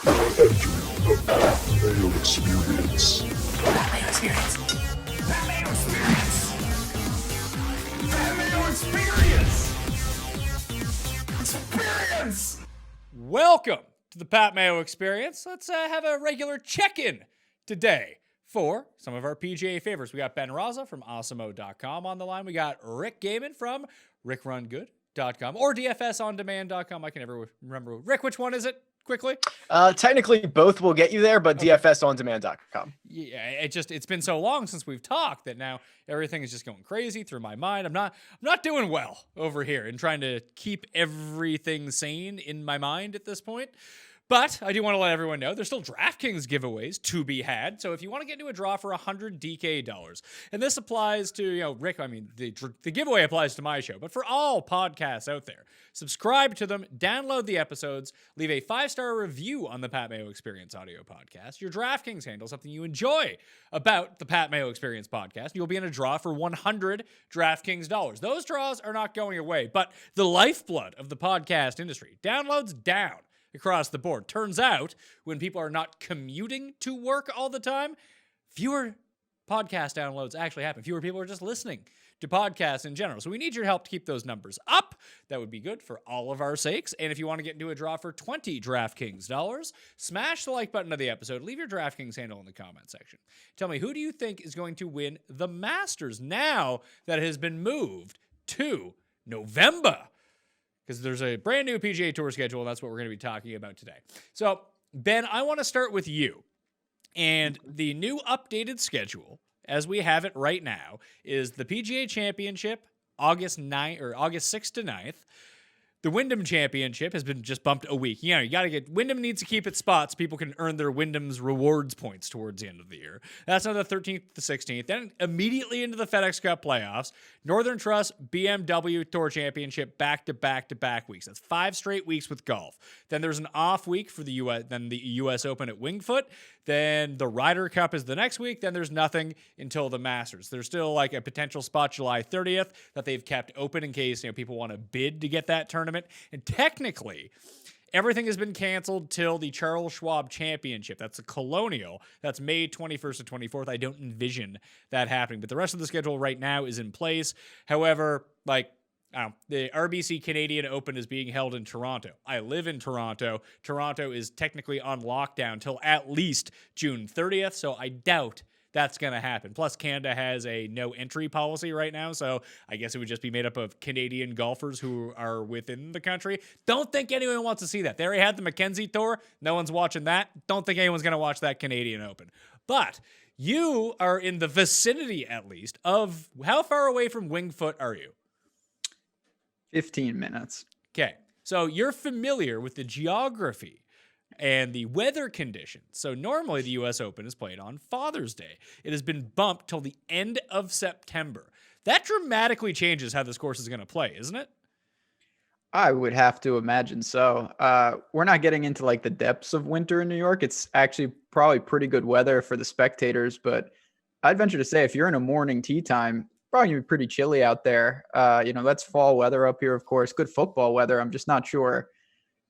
The Mayo Experience. Mayo Experience. Mayo Experience. Mayo Experience. Experience. Welcome to the Pat Mayo Experience. Let's have a regular check-in today for some of our PGA favorites. We got Ben Rasa from Awesemo.com on the line. We got Rick Gehman from RickRunGood.com or DFSOnDemand.com. I can never remember. Rick, which one is it? Quickly. Technically both will get you there, but okay. DFSOnDemand.com. Yeah, it's been so long since we've talked that now everything is just going crazy through my mind. I'm not doing well over here and trying to keep everything sane in my mind at this point. But I do want to let everyone know there's still DraftKings giveaways to be had. So if you want to get into a draw for $100 DK, and this applies to, Rick, I mean, the giveaway applies to my show, but for all podcasts out there, subscribe to them, download the episodes, leave a 5-star review on the Pat Mayo Experience audio podcast. Your DraftKings handle, something you enjoy about the Pat Mayo Experience podcast. You'll be in a draw for $100 DraftKings dollars. Those draws are not going away, but the lifeblood of the podcast industry, downloads down across the board. Turns out, when people are not commuting to work all the time, fewer podcast downloads actually happen. Fewer people are just listening to podcasts in general. So we need your help to keep those numbers up. That would be good for all of our sakes. And if you want to get into a draw for $20 DraftKings dollars, smash the like button of the episode. Leave your DraftKings handle in the comment section. Tell me, who do you think is going to win the Masters now that it has been moved to November? Because there's a brand new PGA Tour schedule, and that's what we're going to be talking about today. So, Ben, I want to start with you. And the new updated schedule, as we have it right now, is the PGA Championship, August 6th to 9th. The Wyndham Championship has been just bumped a week. You got to get Wyndham needs to keep its spots. People can earn their Wyndham's rewards points towards the end of the year. That's on the 13th to 16th. Then immediately into the FedEx Cup playoffs. Northern Trust BMW Tour Championship back-to-back-to-back weeks. That's 5 straight weeks with golf. Then there's an off week for the U.S. Then the U.S. Open at Wingfoot. Then the Ryder Cup is the next week. Then there's nothing until the Masters. There's still like a potential spot July 30th that they've kept open in case people want to bid to get that tournament. And technically, everything has been canceled till the Charles Schwab Championship. That's a Colonial. That's May 21st to 24th. I don't envision that happening. But the rest of the schedule right now is in place. However, the RBC Canadian Open is being held in Toronto. I live in Toronto. Toronto is technically on lockdown till at least June 30th, so I doubt that's going to happen. Plus, Canada has a no entry policy right now, so I guess it would just be made up of Canadian golfers who are within the country. Don't think anyone wants to see that. They already had the Mackenzie Tour. No one's watching that. Don't think anyone's going to watch that Canadian Open. But you are in the vicinity, at least, of how far away from Wingfoot are you? 15 minutes. Okay, so you're familiar with the geography and the weather conditions. So normally the U.S. Open is played on Father's Day. It has been bumped till the end of September. That dramatically changes how this course is going to play, isn't it? I would have to imagine so. We're not getting into the depths of winter in New York. It's actually probably pretty good weather for the spectators, but I'd venture to say if you're in a morning tee time, probably gonna be pretty chilly out there. That's fall weather up here, of course. Good football weather. I'm just not sure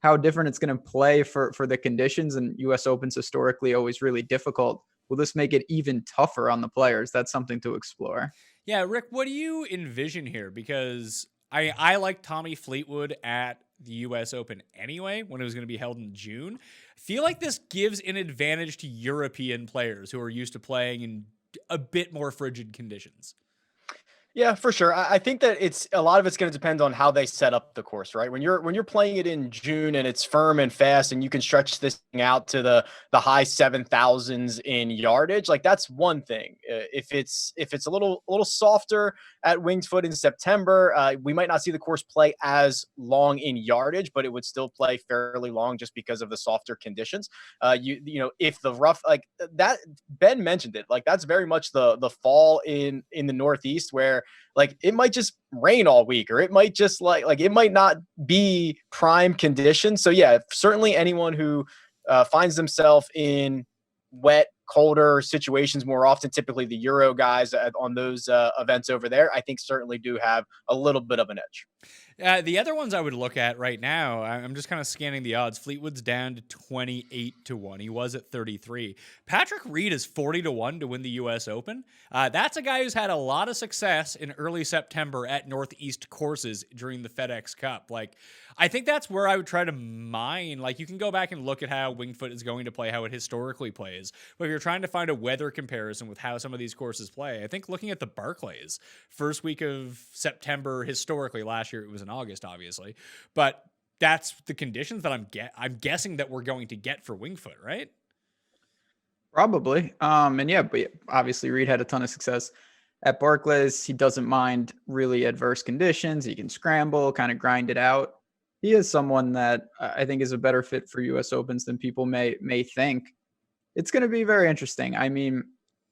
how different it's going to play for the conditions, and U.S. Open's historically always really difficult. Will this make it even tougher on the players? That's something to explore. Yeah, Rick, what do you envision here? Because I like Tommy Fleetwood at the U.S. Open anyway, when it was going to be held in June. I feel like this gives an advantage to European players who are used to playing in a bit more frigid conditions. Yeah, for sure. I think that a lot of it's going to depend on how they set up the course, right? When you're playing it in June and it's firm and fast and you can stretch this thing out to the high 7,000s in yardage, that's one thing. If it's a little softer at Wingfoot in September, we might not see the course play as long in yardage, but it would still play fairly long just because of the softer conditions. If the rough that Ben mentioned it, that's very much the fall in the Northeast where it might just rain all week, or it might just it might not be prime conditions. So yeah, certainly anyone who finds themselves in wet, colder situations more often, typically the Euro guys on those events over there, I think certainly do have a little bit of an edge. The other ones I would look at right now, I'm just kind of scanning the odds. Fleetwood's down to 28-1. He was at 33. Patrick Reed is 40-1 to win the U.S. Open. That's a guy who's had a lot of success in early September at Northeast courses during the FedEx Cup. Like, I think that's where I would try to mine. Like, you can go back and look at how Winged Foot is going to play, how it historically plays. But if you're trying to find a weather comparison with how some of these courses play, I think looking at the Barclays, first week of September historically, last year it was in August, obviously, but that's the conditions that I'm guessing that we're going to get for Winged Foot, right? Probably. And yeah, but obviously Reed had a ton of success at Barclays. He doesn't mind really adverse conditions. He can scramble, kind of grind it out. He is someone that I think is a better fit for US Opens than people may think. It's going to be very interesting. I mean,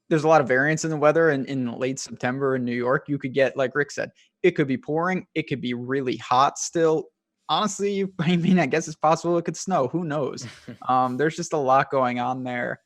there's a lot of variance in the weather in late September in New York. You could get, like Rick said, it could be pouring. It could be really hot still. Honestly, I mean, I guess it's possible it could snow. Who knows? There's just a lot going on there.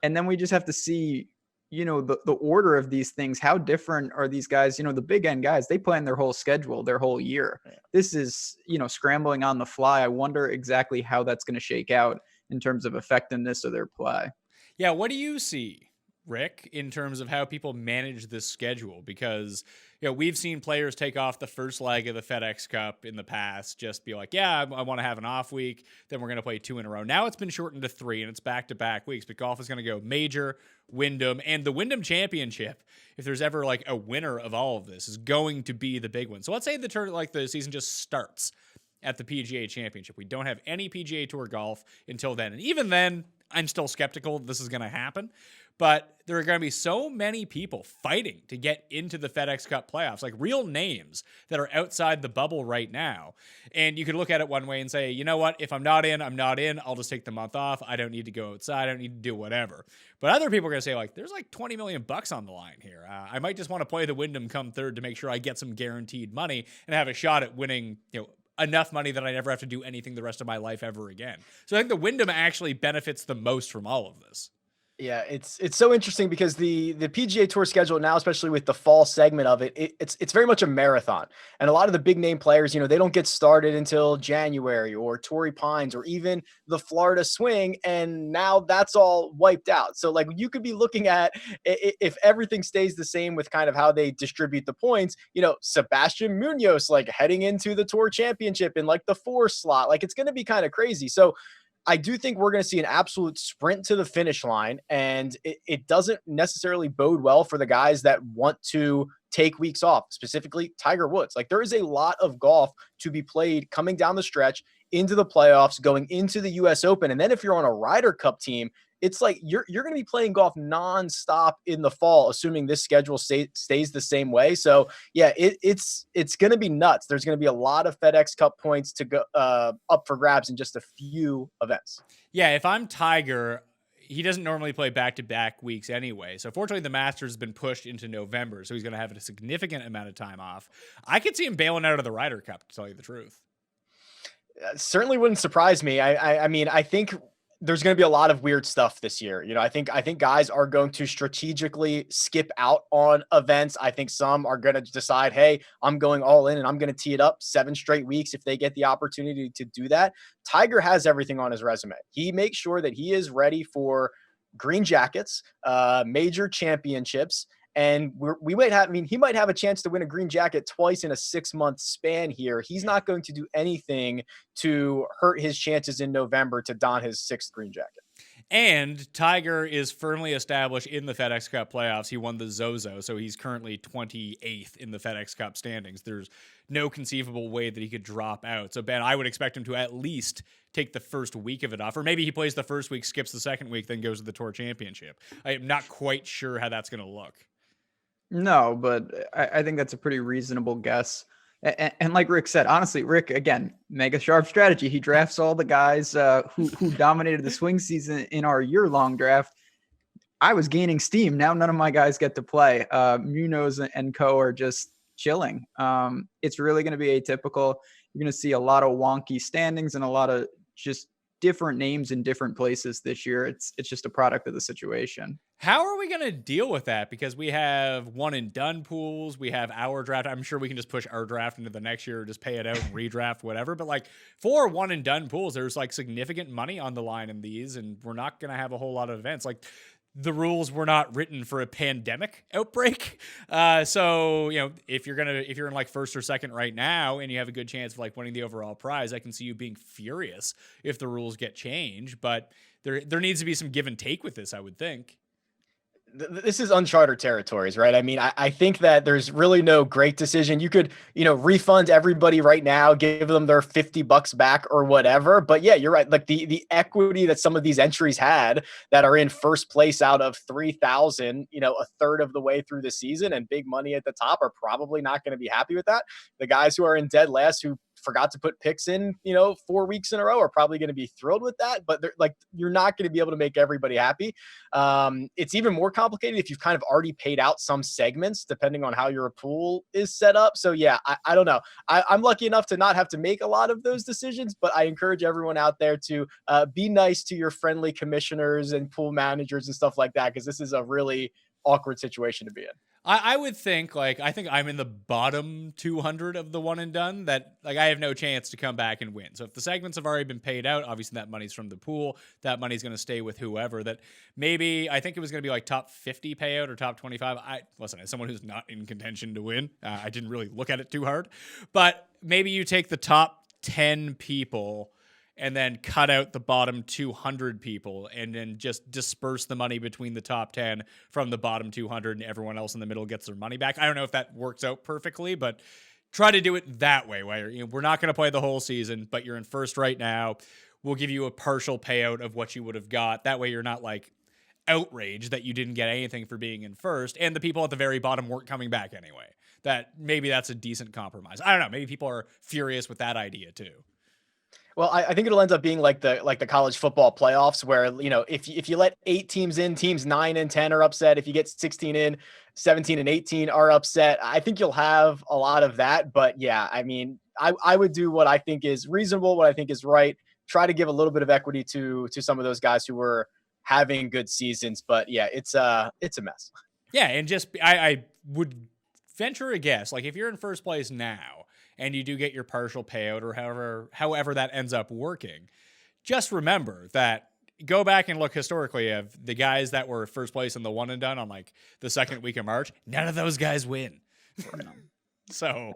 And then we just have to see, you know, the order of these things. How different are these guys? You know, the big end guys, they plan their whole schedule, their whole year. This is, you know, scrambling on the fly. I wonder exactly how that's going to shake out in terms of effectiveness of their play. Yeah, what do you see, Rick, in terms of how people manage this schedule? Because, you know, we've seen players take off the first leg of the FedEx Cup in the past, just be like, yeah, I want to have an off week, then we're going to play 2 in a row. Now it's been shortened to 3, and it's back-to-back weeks, but golf is going to go Major, Wyndham, and the Wyndham Championship, if there's ever like a winner of all of this, is going to be the big one. So let's say the season just starts at the PGA Championship. We don't have any PGA Tour golf until then, and even then, I'm still skeptical this is going to happen. But there are going to be so many people fighting to get into the FedEx Cup playoffs, like real names that are outside the bubble right now. And you could look at it one way and say, you know what? If I'm not in, I'm not in. I'll just take the month off. I don't need to go outside. I don't need to do whatever. But other people are going to say, like, there's like $20 million on the line here. I might just want to play the Wyndham come third to make sure I get some guaranteed money and have a shot at winning, you know, enough money that I never have to do anything the rest of my life ever again. So I think the Wyndham actually benefits the most from all of this. Yeah, it's so interesting because the PGA Tour schedule now, especially with the fall segment of it, it's very much a marathon. And a lot of the big name players, you know, they don't get started until January, or Torrey Pines, or even the Florida Swing, and now that's all wiped out. So like you could be looking at, if everything stays the same with kind of how they distribute the points, you know, Sebastian Munoz like heading into the Tour Championship in like the 4 slot, like it's going to be kind of crazy. So I do think we're going to see an absolute sprint to the finish line, and it doesn't necessarily bode well for the guys that want to take weeks off, specifically Tiger Woods. Like there is a lot of golf to be played coming down the stretch into the playoffs, going into the US Open. And then if you're on a Ryder Cup team, it's like you're going to be playing golf nonstop in the fall, assuming this schedule stays the same way. So yeah, it's going to be nuts. There's going to be a lot of FedEx Cup points to go up for grabs in just a few events. Yeah, if I'm Tiger, he doesn't normally play back-to-back weeks anyway. So fortunately, the Masters has been pushed into November, so he's going to have a significant amount of time off. I could see him bailing out of the Ryder Cup, to tell you the truth. Certainly wouldn't surprise me. I mean, I think there's going to be a lot of weird stuff this year. You know, I think guys are going to strategically skip out on events. I think some are going to decide, hey, I'm going all in and I'm going to tee it up 7 straight weeks if they get the opportunity to do that. Tiger has everything on his resume. He makes sure that he is ready for green jackets, major championships. And we might have, I mean, he might have a chance to win a green jacket twice in a 6-month span here. He's not going to do anything to hurt his chances in November to don his 6th green jacket. And Tiger is firmly established in the FedEx Cup playoffs. He won the Zozo, so he's currently 28th in the FedEx Cup standings. There's no conceivable way that he could drop out. So, Ben, I would expect him to at least take the first week of it off. Or maybe he plays the first week, skips the second week, then goes to the Tour Championship. I am not quite sure how that's going to look. No, but I think that's a pretty reasonable guess. And like Rick said, honestly, Rick, again, mega sharp strategy. He drafts all the guys who dominated the swing season in our year-long draft. I was gaining steam. Now none of my guys get to play. Munoz and co are just chilling. It's really going to be atypical. You're going to see a lot of wonky standings and a lot of just different names in different places this year. It's just a product of the situation. How are we going to deal with that? Because we have one and done pools. We have our draft. I'm sure we can just push our draft into the next year or just pay it out and redraft, whatever. But like for one and done pools, there's like significant money on the line in these, and we're not going to have a whole lot of events. Like the rules were not written for a pandemic outbreak. So, you know, if you're in like first or second right now and you have a good chance of like winning the overall prize, I can see you being furious if the rules get changed. But there needs to be some give and take with this, I would think. This is uncharted territories, right? I mean, I think that there's really no great decision. You could, refund everybody right now, give them their $50 back or whatever. But yeah, you're right. Like the equity that some of these entries had that are in first place out of 3,000, a third of the way through the season and big money at the top are probably not going to be happy with that. The guys who are in dead last who forgot to put picks in, 4 weeks in a row are probably going to be thrilled with that, but you're not going to be able to make everybody happy. It's even more complicated if you've kind of already paid out some segments, depending on how your pool is set up. So yeah, I don't know. I'm lucky enough to not have to make a lot of those decisions, but I encourage everyone out there to be nice to your friendly commissioners and pool managers and stuff like that, because this is a really awkward situation to be in. I would think I think I'm in the bottom 200 of the one and done that I have no chance to come back and win. So if the segments have already been paid out, obviously that money's from the pool. That money's going to stay with whoever. That maybe I think it was going to be like top 50 payout or top 25. Listen, as someone who's not in contention to win, I didn't really look at it too hard. But maybe you take the top 10 people and then cut out the bottom 200 people and then just disperse the money between the top 10 from the bottom 200 and everyone else in the middle gets their money back. I don't know if that works out perfectly, but try to do it that way where we're not going to play the whole season, but you're in first right now. We'll give you a partial payout of what you would have got. That way you're not like outraged that you didn't get anything for being in first and the people at the very bottom weren't coming back anyway. Maybe that's a decent compromise. I don't know. Maybe people are furious with that idea too. Well, I think it'll end up being like the college football playoffs where, if you let 8 teams in, teams 9 and 10 are upset. If you get 16 in, 17 and 18 are upset. I think you'll have a lot of that. But yeah, I mean, I would do what I think is reasonable, what I think is right. Try to give a little bit of equity to some of those guys who were having good seasons. But yeah, it's a mess. Yeah, and I would venture a guess, like if you're in first place now, and you do get your partial payout or however that ends up working, just remember that go back and look historically of the guys that were first place in the one and done on like the second week of March. None of those guys win. So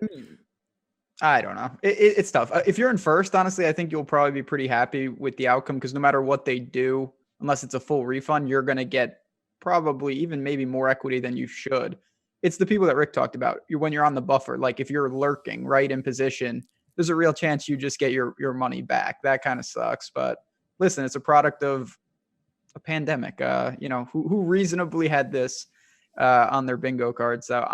I don't know. It's tough. If you're in first, honestly, I think you'll probably be pretty happy with the outcome because no matter what they do, unless it's a full refund, you're going to get probably even maybe more equity than you should. It's the people that Rick talked about. When you're on the buffer, like if you're lurking right in position, there's a real chance you just get your money back. That kind of sucks. But listen, it's a product of a pandemic. Who reasonably had this on their bingo card. So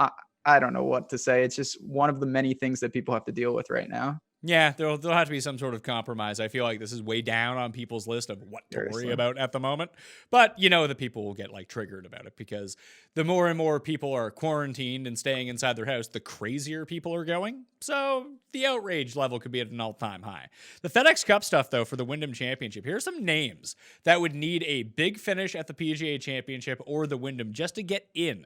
I don't know what to say. It's just one of the many things that people have to deal with right now. Yeah, there'll have to be some sort of compromise. I feel like this is way down on people's list of what to worry about at the moment. But the people will get triggered about it because the more and more people are quarantined and staying inside their house, the crazier people are going. So the outrage level could be at an all-time high. The FedEx Cup stuff, though, for the Wyndham Championship, here are some names that would need a big finish at the PGA Championship or the Wyndham just to get in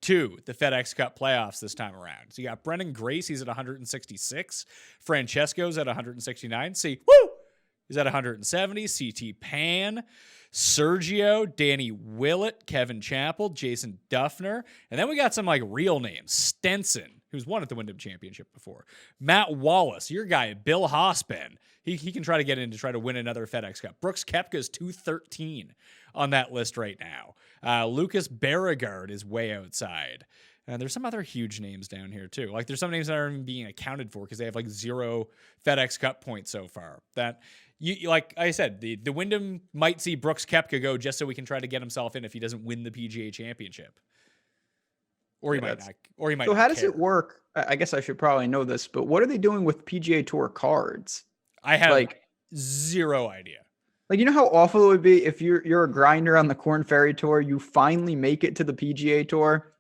to the FedEx Cup playoffs this time around. So you got Brendan Grace, he's at 166. Francesco's at 169. He's at 170. CT Pan, Sergio, Danny Willett, Kevin Chappell, Jason Duffner. And then we got some real names. Stenson, who's won at the Wyndham Championship before. Matt Wallace, your guy, Bill Hospen. He can try to get in to try to win another FedEx Cup. Brooks Koepka's 213 on that list right now. Lucas Beauregard is way outside. There's some other huge names down here too. There's some names that aren't even being accounted for because they have 0 FedEx Cup points so far. That you like I said, the Wyndham might see Brooks Koepka go just so we can try to get himself in if he doesn't win the PGA Championship. Or he might not. Or he might. So not how does care. it work? I guess I should probably know this, but what are they doing with PGA Tour cards? I have zero idea. You know how awful it would be if you're a grinder on the Corn Ferry Tour, you finally make it to the PGA Tour,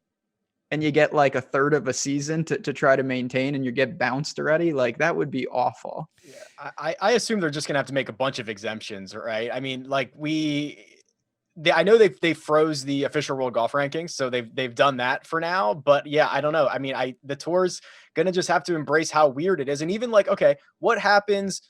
and you get like a third of a season to try to maintain and you get bounced already, like that would be awful. Yeah, I assume they're just gonna have to make a bunch of exemptions, right? I mean, like I know they froze the official world golf rankings, so they've done that for now. But yeah, I don't know. I mean, the tour's gonna just have to embrace how weird it is, and even like, okay, what happens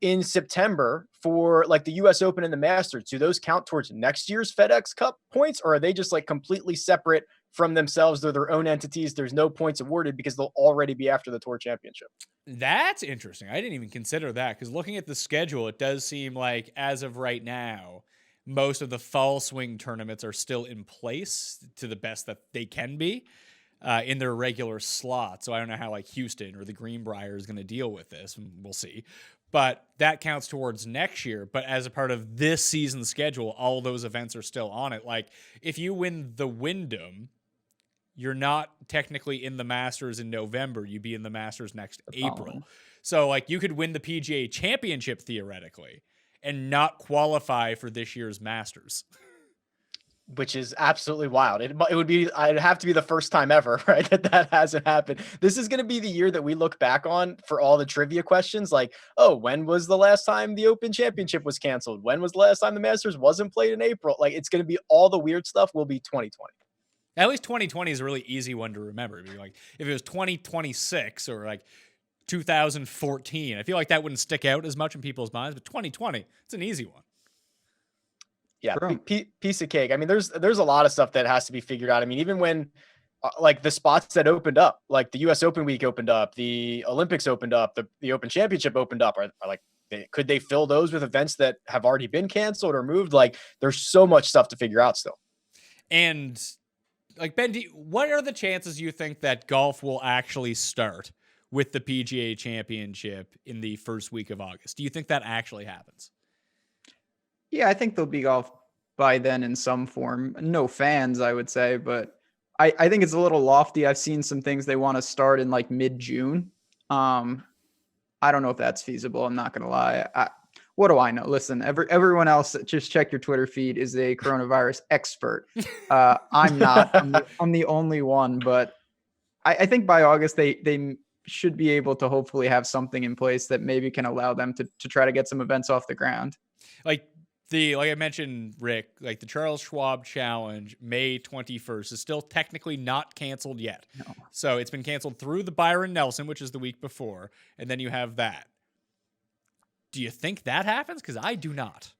in September for like the U.S. Open and the Masters? Do those count towards next year's FedEx Cup points, or are they just like completely separate from themselves? They're their own entities. There's no points awarded because they'll already be after the Tour Championship. That's interesting. I didn't even consider that, because looking at the schedule, it does seem like as of right now, most of the fall swing tournaments are still in place to the best that they can be in their regular slot. So I don't know how like Houston or the Greenbrier is going to deal with this. We'll see. But that counts towards next year. But as a part of this season's schedule, all those events are still on it. Like if you win the Wyndham, you're not technically in the Masters in November. You'd be in the Masters next April. So like you could win the PGA Championship theoretically and not qualify for this year's Masters. Which is absolutely wild. It would be, I'd have to be the first time ever, right, that hasn't happened. This is going to be the year that we look back on for all the trivia questions. Like, oh, when was the last time the Open Championship was canceled? When was the last time the Masters wasn't played in April? Like, it's going to be all the weird stuff will be 2020. At least 2020 is a really easy one to remember. Like if it was 2026 or like 2014, I feel like that wouldn't stick out as much in people's minds, but 2020, it's an easy one. Yeah, piece of cake. I mean, there's a lot of stuff that has to be figured out. I mean, even when like the spots that opened up, like the U.S. Open week opened up, the Olympics opened up, the Open Championship opened up, are like, could they fill those with events that have already been canceled or moved? Like, there's so much stuff to figure out still. And like, Ben, what are the chances you think that golf will actually start with the PGA Championship in the first week of August? Do you think that actually happens? Yeah, I think there'll be golf by then in some form. No fans, I would say, but I think it's a little lofty. I've seen some things they want to start in like mid-June. I don't know if that's feasible. I'm not going to lie. What do I know? Listen, everyone else, just check your Twitter feed, is a coronavirus expert. I'm not. I'm the only one, but I think by August they should be able to hopefully have something in place that maybe can allow them to try to get some events off the ground. Like I mentioned, Rick, like the Charles Schwab Challenge, May 21st, is still technically not canceled yet. No. So it's been canceled through the Byron Nelson, which is the week before, and then you have that. Do you think that happens? Because I do not.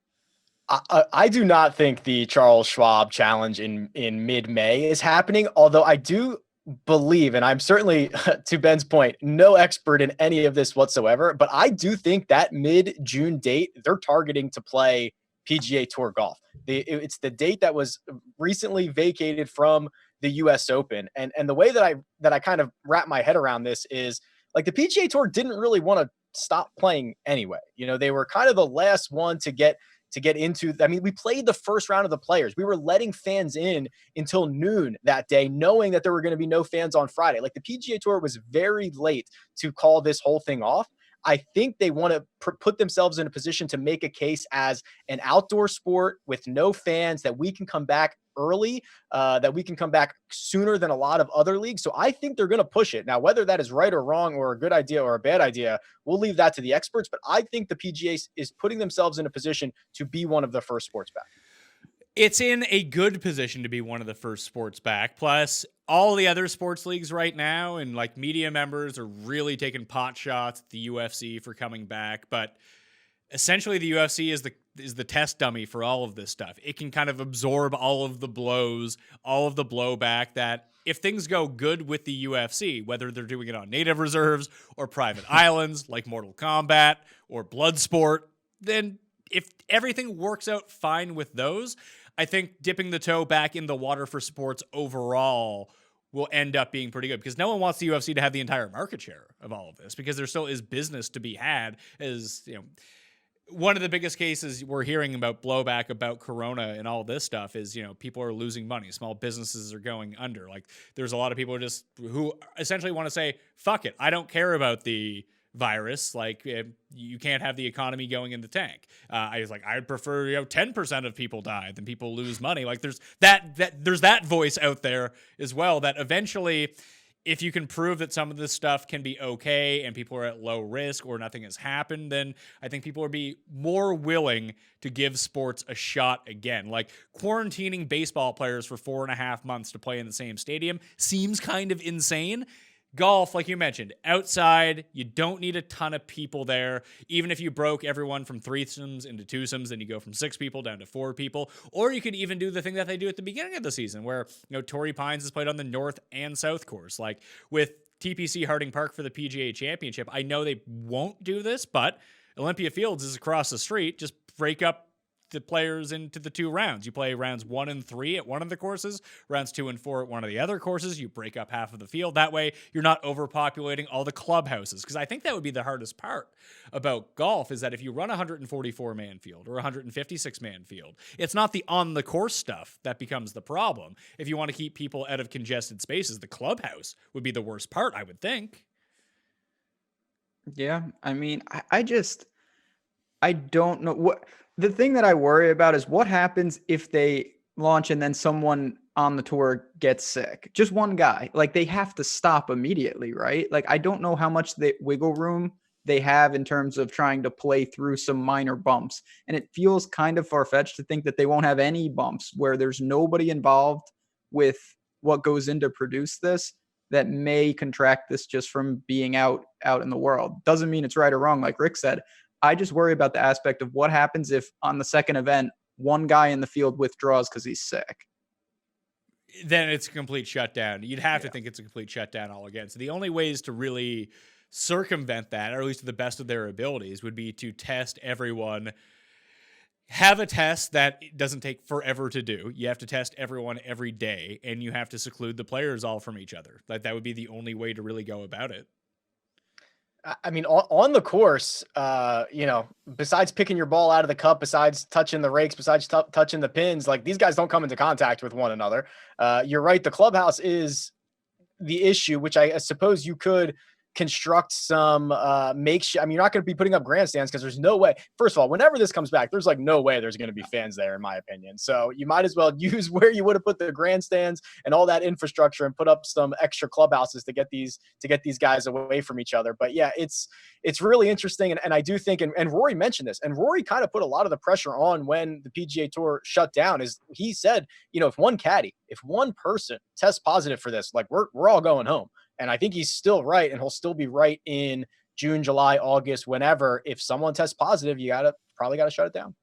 I do not think the Charles Schwab Challenge in mid-May is happening, although I do believe, and I'm certainly, to Ben's point, no expert in any of this whatsoever, but I do think that mid-June date, they're targeting to play PGA Tour golf. It's the date that was recently vacated from the U.S. Open. And the way that I kind of wrap my head around this is, like, the PGA Tour didn't really want to stop playing anyway. You know, they were kind of the last one to get into. I mean, we played the first round of the Players. We were letting fans in until noon that day, knowing that there were going to be no fans on Friday. Like, the PGA Tour was very late to call this whole thing off. I think they want to put themselves in a position to make a case as an outdoor sport with no fans, that we can come back early, that we can come back sooner than a lot of other leagues. So I think they're going to push it. Now, whether that is right or wrong, or a good idea or a bad idea, we'll leave that to the experts. But I think the PGA is putting themselves in a position to be one of the first sports back. It's in a good position to be one of the first sports back. Plus, all the other sports leagues right now and like media members are really taking pot shots at the UFC for coming back. But essentially, the UFC is the test dummy for all of this stuff. It can kind of absorb all of the blows, all of the blowback, that if things go good with the UFC, whether they're doing it on native reserves or private islands like Mortal Kombat or Bloodsport, then if everything works out fine with those, I think dipping the toe back in the water for sports overall will end up being pretty good, because no one wants the UFC to have the entire market share of all of this, because there still is business to be had. As you know, one of the biggest cases we're hearing about blowback about Corona and all this stuff is, you know, people are losing money. Small businesses are going under. Like, there's a lot of people who essentially want to say, fuck it, I don't care about the virus. Like you can't have the economy going in the tank. I was like, I'd prefer 10% of people die than people lose money. Like there's that voice out there as well. That eventually, if you can prove that some of this stuff can be okay and people are at low risk or nothing has happened, then I think people would be more willing to give sports a shot again. Like quarantining baseball players for 4.5 months to play in the same stadium seems kind of insane. Golf, like you mentioned, outside, you don't need a ton of people there. Even if you broke everyone from threesomes into twosomes, then you go from 6 people down to 4 people. Or you could even do the thing that they do at the beginning of the season where, Torrey Pines is played on the North and South course. Like with TPC Harding Park for the PGA Championship, I know they won't do this, but Olympia Fields is across the street. Just break up the players into the 2 rounds. You play rounds 1 and 3 at one of the courses, rounds 2 and 4 at one of the other courses. You break up half of the field. That way you're not overpopulating all the clubhouses. Because I think that would be the hardest part about golf is that if you run a 144-man field or a 156-man field, it's not the on-the-course stuff that becomes the problem. If you want to keep people out of congested spaces, the clubhouse would be the worst part, I would think. Yeah, I mean, I don't know what the thing that I worry about is what happens if they launch and then someone on the tour gets sick. Just one guy. Like they have to stop immediately, right? Like I don't know how much the wiggle room they have in terms of trying to play through some minor bumps. And it feels kind of far-fetched to think that they won't have any bumps where there's nobody involved with what goes into produce this that may contract this just from being out in the world. Doesn't mean it's right or wrong, like Rick said. I just worry about the aspect of what happens if on the second event, one guy in the field withdraws because he's sick. Then it's a complete shutdown. You'd have to think it's a complete shutdown all again. So the only ways to really circumvent that, or at least to the best of their abilities, would be to test everyone. Have a test that doesn't take forever to do. You have to test everyone every day, and you have to seclude the players all from each other. Like that would be the only way to really go about it. I mean, on the course, besides picking your ball out of the cup, besides touching the rakes, besides touching the pins, like these guys don't come into contact with one another. You're right. The clubhouse is the issue, which I suppose you could construct some makeshift. I mean, you're not going to be putting up grandstands because there's no way. First of all, whenever this comes back, there's like no way there's going to be fans there, in my opinion. So you might as well use where you would have put the grandstands and all that infrastructure and put up some extra clubhouses to get these guys away from each other. But yeah, it's really interesting. And I do think, and Rory mentioned this, and Rory kind of put a lot of the pressure on when the PGA Tour shut down. Is he said, if one person tests positive for this, like we're all going home. And I think he's still right, and he'll still be right in June, July, August, whenever. If someone tests positive, you probably got to shut it down.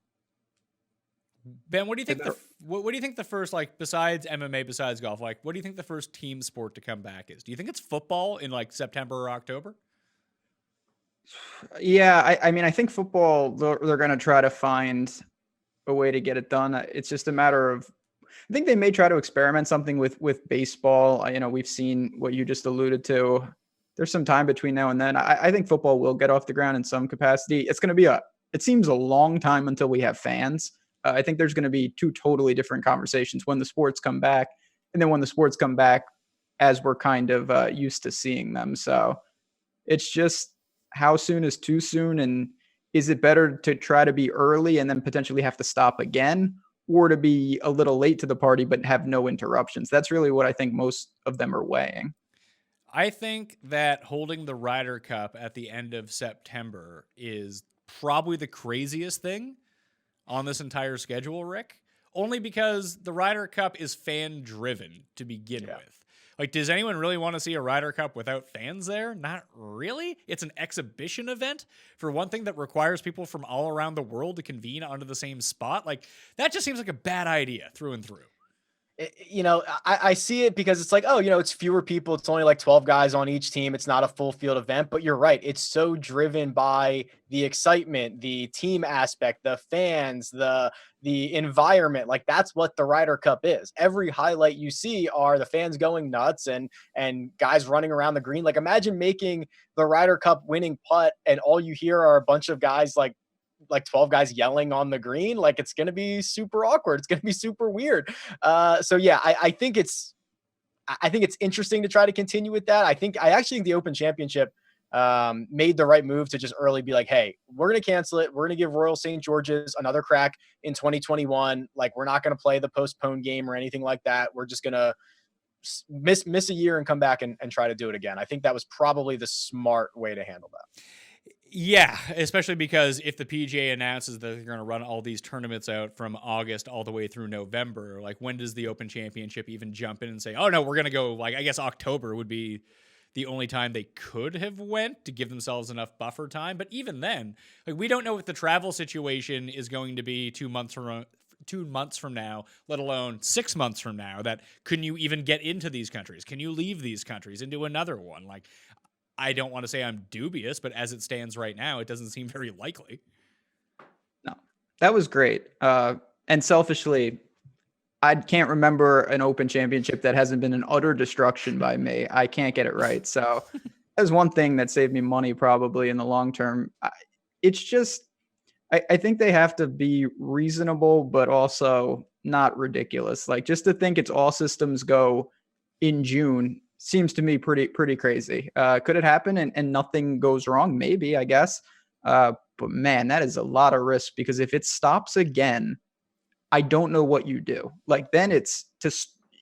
Ben, what do you think? What do you think the first, like, besides MMA, besides golf, like, what do you think the first team sport to come back is? Do you think it's football in like September or October? Yeah, I mean, I think football, they're going to try to find a way to get it done. It's just a matter of, I think they may try to experiment something with baseball. We've seen what you just alluded to. There's some time between now and then. I think football will get off the ground in some capacity. It's going to be it seems a long time until we have fans. I think there's going to be 2 totally different conversations when the sports come back, and then when the sports come back as we're kind of used to seeing them. So it's just, how soon is too soon? And is it better to try to be early and then potentially have to stop again, or to be a little late to the party but have no interruptions? That's really what I think most of them are weighing. I think that holding the Ryder Cup at the end of September is probably the craziest thing on this entire schedule, Rick. Only because the Ryder Cup is fan-driven to begin with. Like, does anyone really want to see a Ryder Cup without fans there? Not really. It's an exhibition event, for one thing, that requires people from all around the world to convene onto the same spot. Like, that just seems like a bad idea through and through. I see it because it's like, it's fewer people. It's only like 12 guys on each team. It's not a full field event, but you're right. It's so driven by the excitement, the team aspect, the fans, the environment. Like that's what the Ryder Cup is. Every highlight you see are the fans going nuts and guys running around the green. Like imagine making the Ryder Cup winning putt and all you hear are a bunch of guys like 12 guys yelling on the green. Like it's going to be super awkward. It's going to be super weird. So yeah, I think it's interesting to try to continue with that. I actually think the Open Championship made the right move to just early be like, hey, we're going to cancel it. We're going to give Royal St. George's another crack in 2021. Like, we're not going to play the postponed game or anything like that. We're just going to miss a year and come back and try to do it again. I think that was probably the smart way to handle that. Yeah, especially because if the PGA announces that they're going to run all these tournaments out from August all the way through November, like when does the Open Championship even jump in and say, oh no, we're going to go, like, I guess October would be the only time they could have went to give themselves enough buffer time. But even then, like, we don't know what the travel situation is going to be 2 months from now, let alone 6 months from now. That can you even get into these countries? Can you leave these countries into another one? Like, I don't want to say I'm dubious, but as it stands right now, it doesn't seem very likely. No, that was great. And selfishly, I can't remember an Open Championship that hasn't been an utter destruction by me. I can't get it right. So that's one thing that saved me money probably in the long term. It's just, I think they have to be reasonable, but also not ridiculous. Like, just to think it's all systems go in June seems to me pretty crazy. Could it happen and nothing goes wrong? Maybe, I guess. But man, that is a lot of risk, because if it stops again, I don't know what you do. Like, then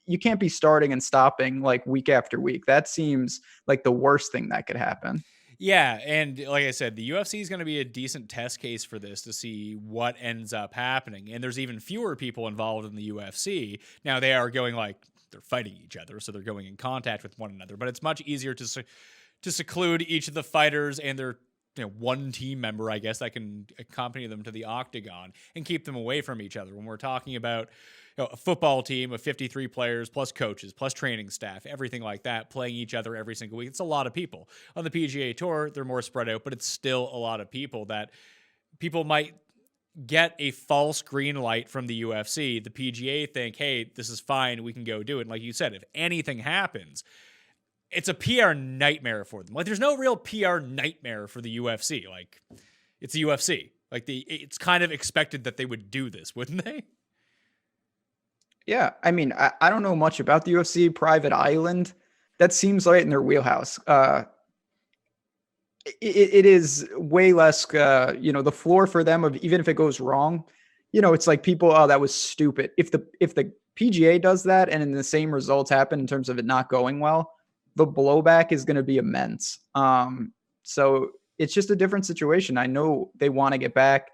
you can't be starting and stopping like week after week. That seems like the worst thing that could happen. Yeah, and like I said, the UFC is going to be a decent test case for this to see what ends up happening. And there's even fewer people involved in the UFC. Now, they are going, like, they're fighting each other, so they're going in contact with one another. But it's much easier to seclude each of the fighters and their one team member, I guess, that can accompany them to the octagon and keep them away from each other. When we're talking about a football team of 53 players, plus coaches, plus training staff, everything like that, playing each other every single week, it's a lot of people. On the PGA Tour, they're more spread out, but it's still a lot of people that people might get a false green light from the UFC. The PGA think, hey, this is fine, we can go do it. And like you said, if anything happens, it's a PR nightmare for them. Like, there's no real PR nightmare for the UFC. Like, it's the UFC. Like, it's kind of expected that they would do this, wouldn't they? Yeah, I mean, I don't know much about the UFC. Private Island, that seems right in their wheelhouse. It is way less, the floor for them of, even if it goes wrong, it's like people, oh, that was stupid. If the PGA does that and then the same results happen in terms of it not going well, the blowback is going to be immense. So it's just a different situation. I know they want to get back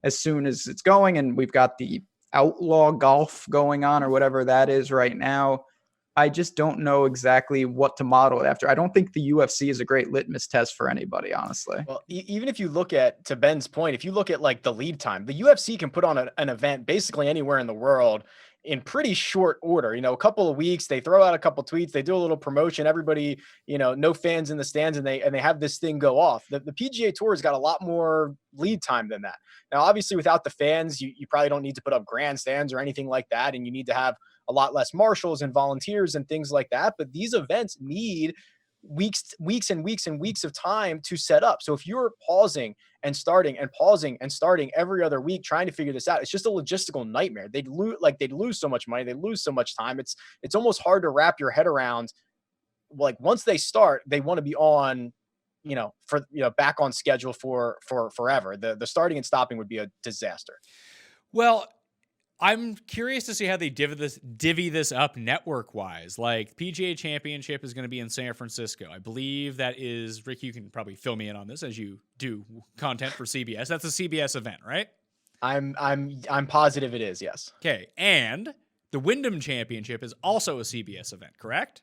as soon as it's going, and we've got the outlaw golf going on or whatever that is right now. I just don't know exactly what to model it after. I don't think the UFC is a great litmus test for anybody, honestly. Well, even if you look at, to Ben's point, if you look at like the lead time, the UFC can put on an event basically anywhere in the world in pretty short order. A couple of weeks, they throw out a couple tweets, they do a little promotion, everybody, no fans in the stands, and they have this thing go off. The PGA Tour has got a lot more lead time than that. Now, obviously, without the fans, you probably don't need to put up grandstands or anything like that, and you need to have a lot less marshals and volunteers and things like that. But these events need weeks and weeks and weeks of time to set up. So if you're pausing and starting and pausing and starting every other week trying to figure this out, it's just a logistical nightmare. They'd lose so much money, they'd lose so much time. It's almost hard to wrap your head around. Like, once they start, they want to be on, back on schedule for forever. The starting and stopping would be a disaster. Well, I'm curious to see how they divvy this up network-wise. Like, PGA Championship is going to be in San Francisco. I believe that is, Rick, you can probably fill me in on this as you do content for CBS. That's a CBS event, right? I'm positive it is, yes. Okay, and the Wyndham Championship is also a CBS event, correct?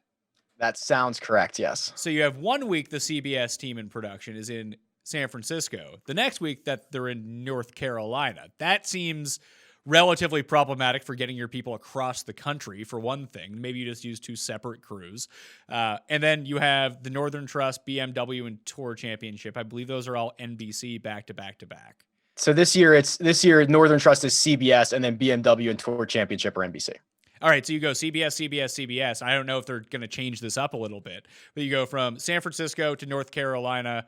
That sounds correct, yes. So you have 1 week the CBS team in production is in San Francisco. The next week that they're in North Carolina. That seems relatively problematic for getting your people across the country, for one thing. Maybe you just use 2 separate crews. And then you have the Northern Trust, BMW, and Tour Championship. I believe those are all NBC back to back to back. So this year Northern Trust is CBS, and then BMW and Tour Championship are NBC. All right, so you go CBS. I don't know if they're going to change this up a little bit, but you go from San Francisco to North Carolina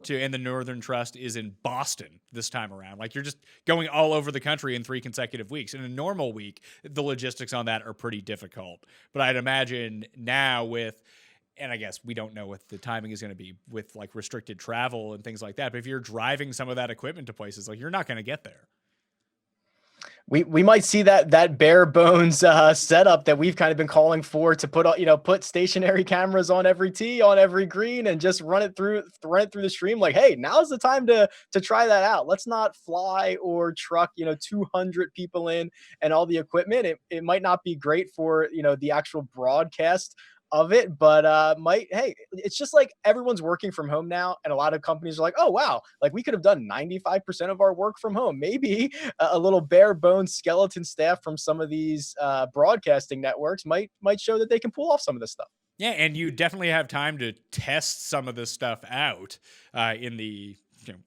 and the Northern Trust is in Boston this time around. Like, you're just going all over the country in 3 consecutive weeks. In a normal week, the logistics on that are pretty difficult. But I'd imagine now with and I guess we don't know what the timing is going to be with like restricted travel and things like that. But if you're driving some of that equipment to places, like you're not going to get there. We might see that bare bones setup that we've kind of been calling for, to put stationary cameras on every tee, on every green, and just run it through the stream. Like, hey, now's the time to try that out. Let's not fly or truck 200 people in and all the equipment. It might not be great for the actual broadcast of it, but hey, it's just like everyone's working from home now, and a lot of companies are like, oh wow, like we could have done 95% of our work from home. Maybe a little bare bones skeleton staff from some of these broadcasting networks might show that they can pull off some of this stuff. Yeah, and you definitely have time to test some of this stuff out in the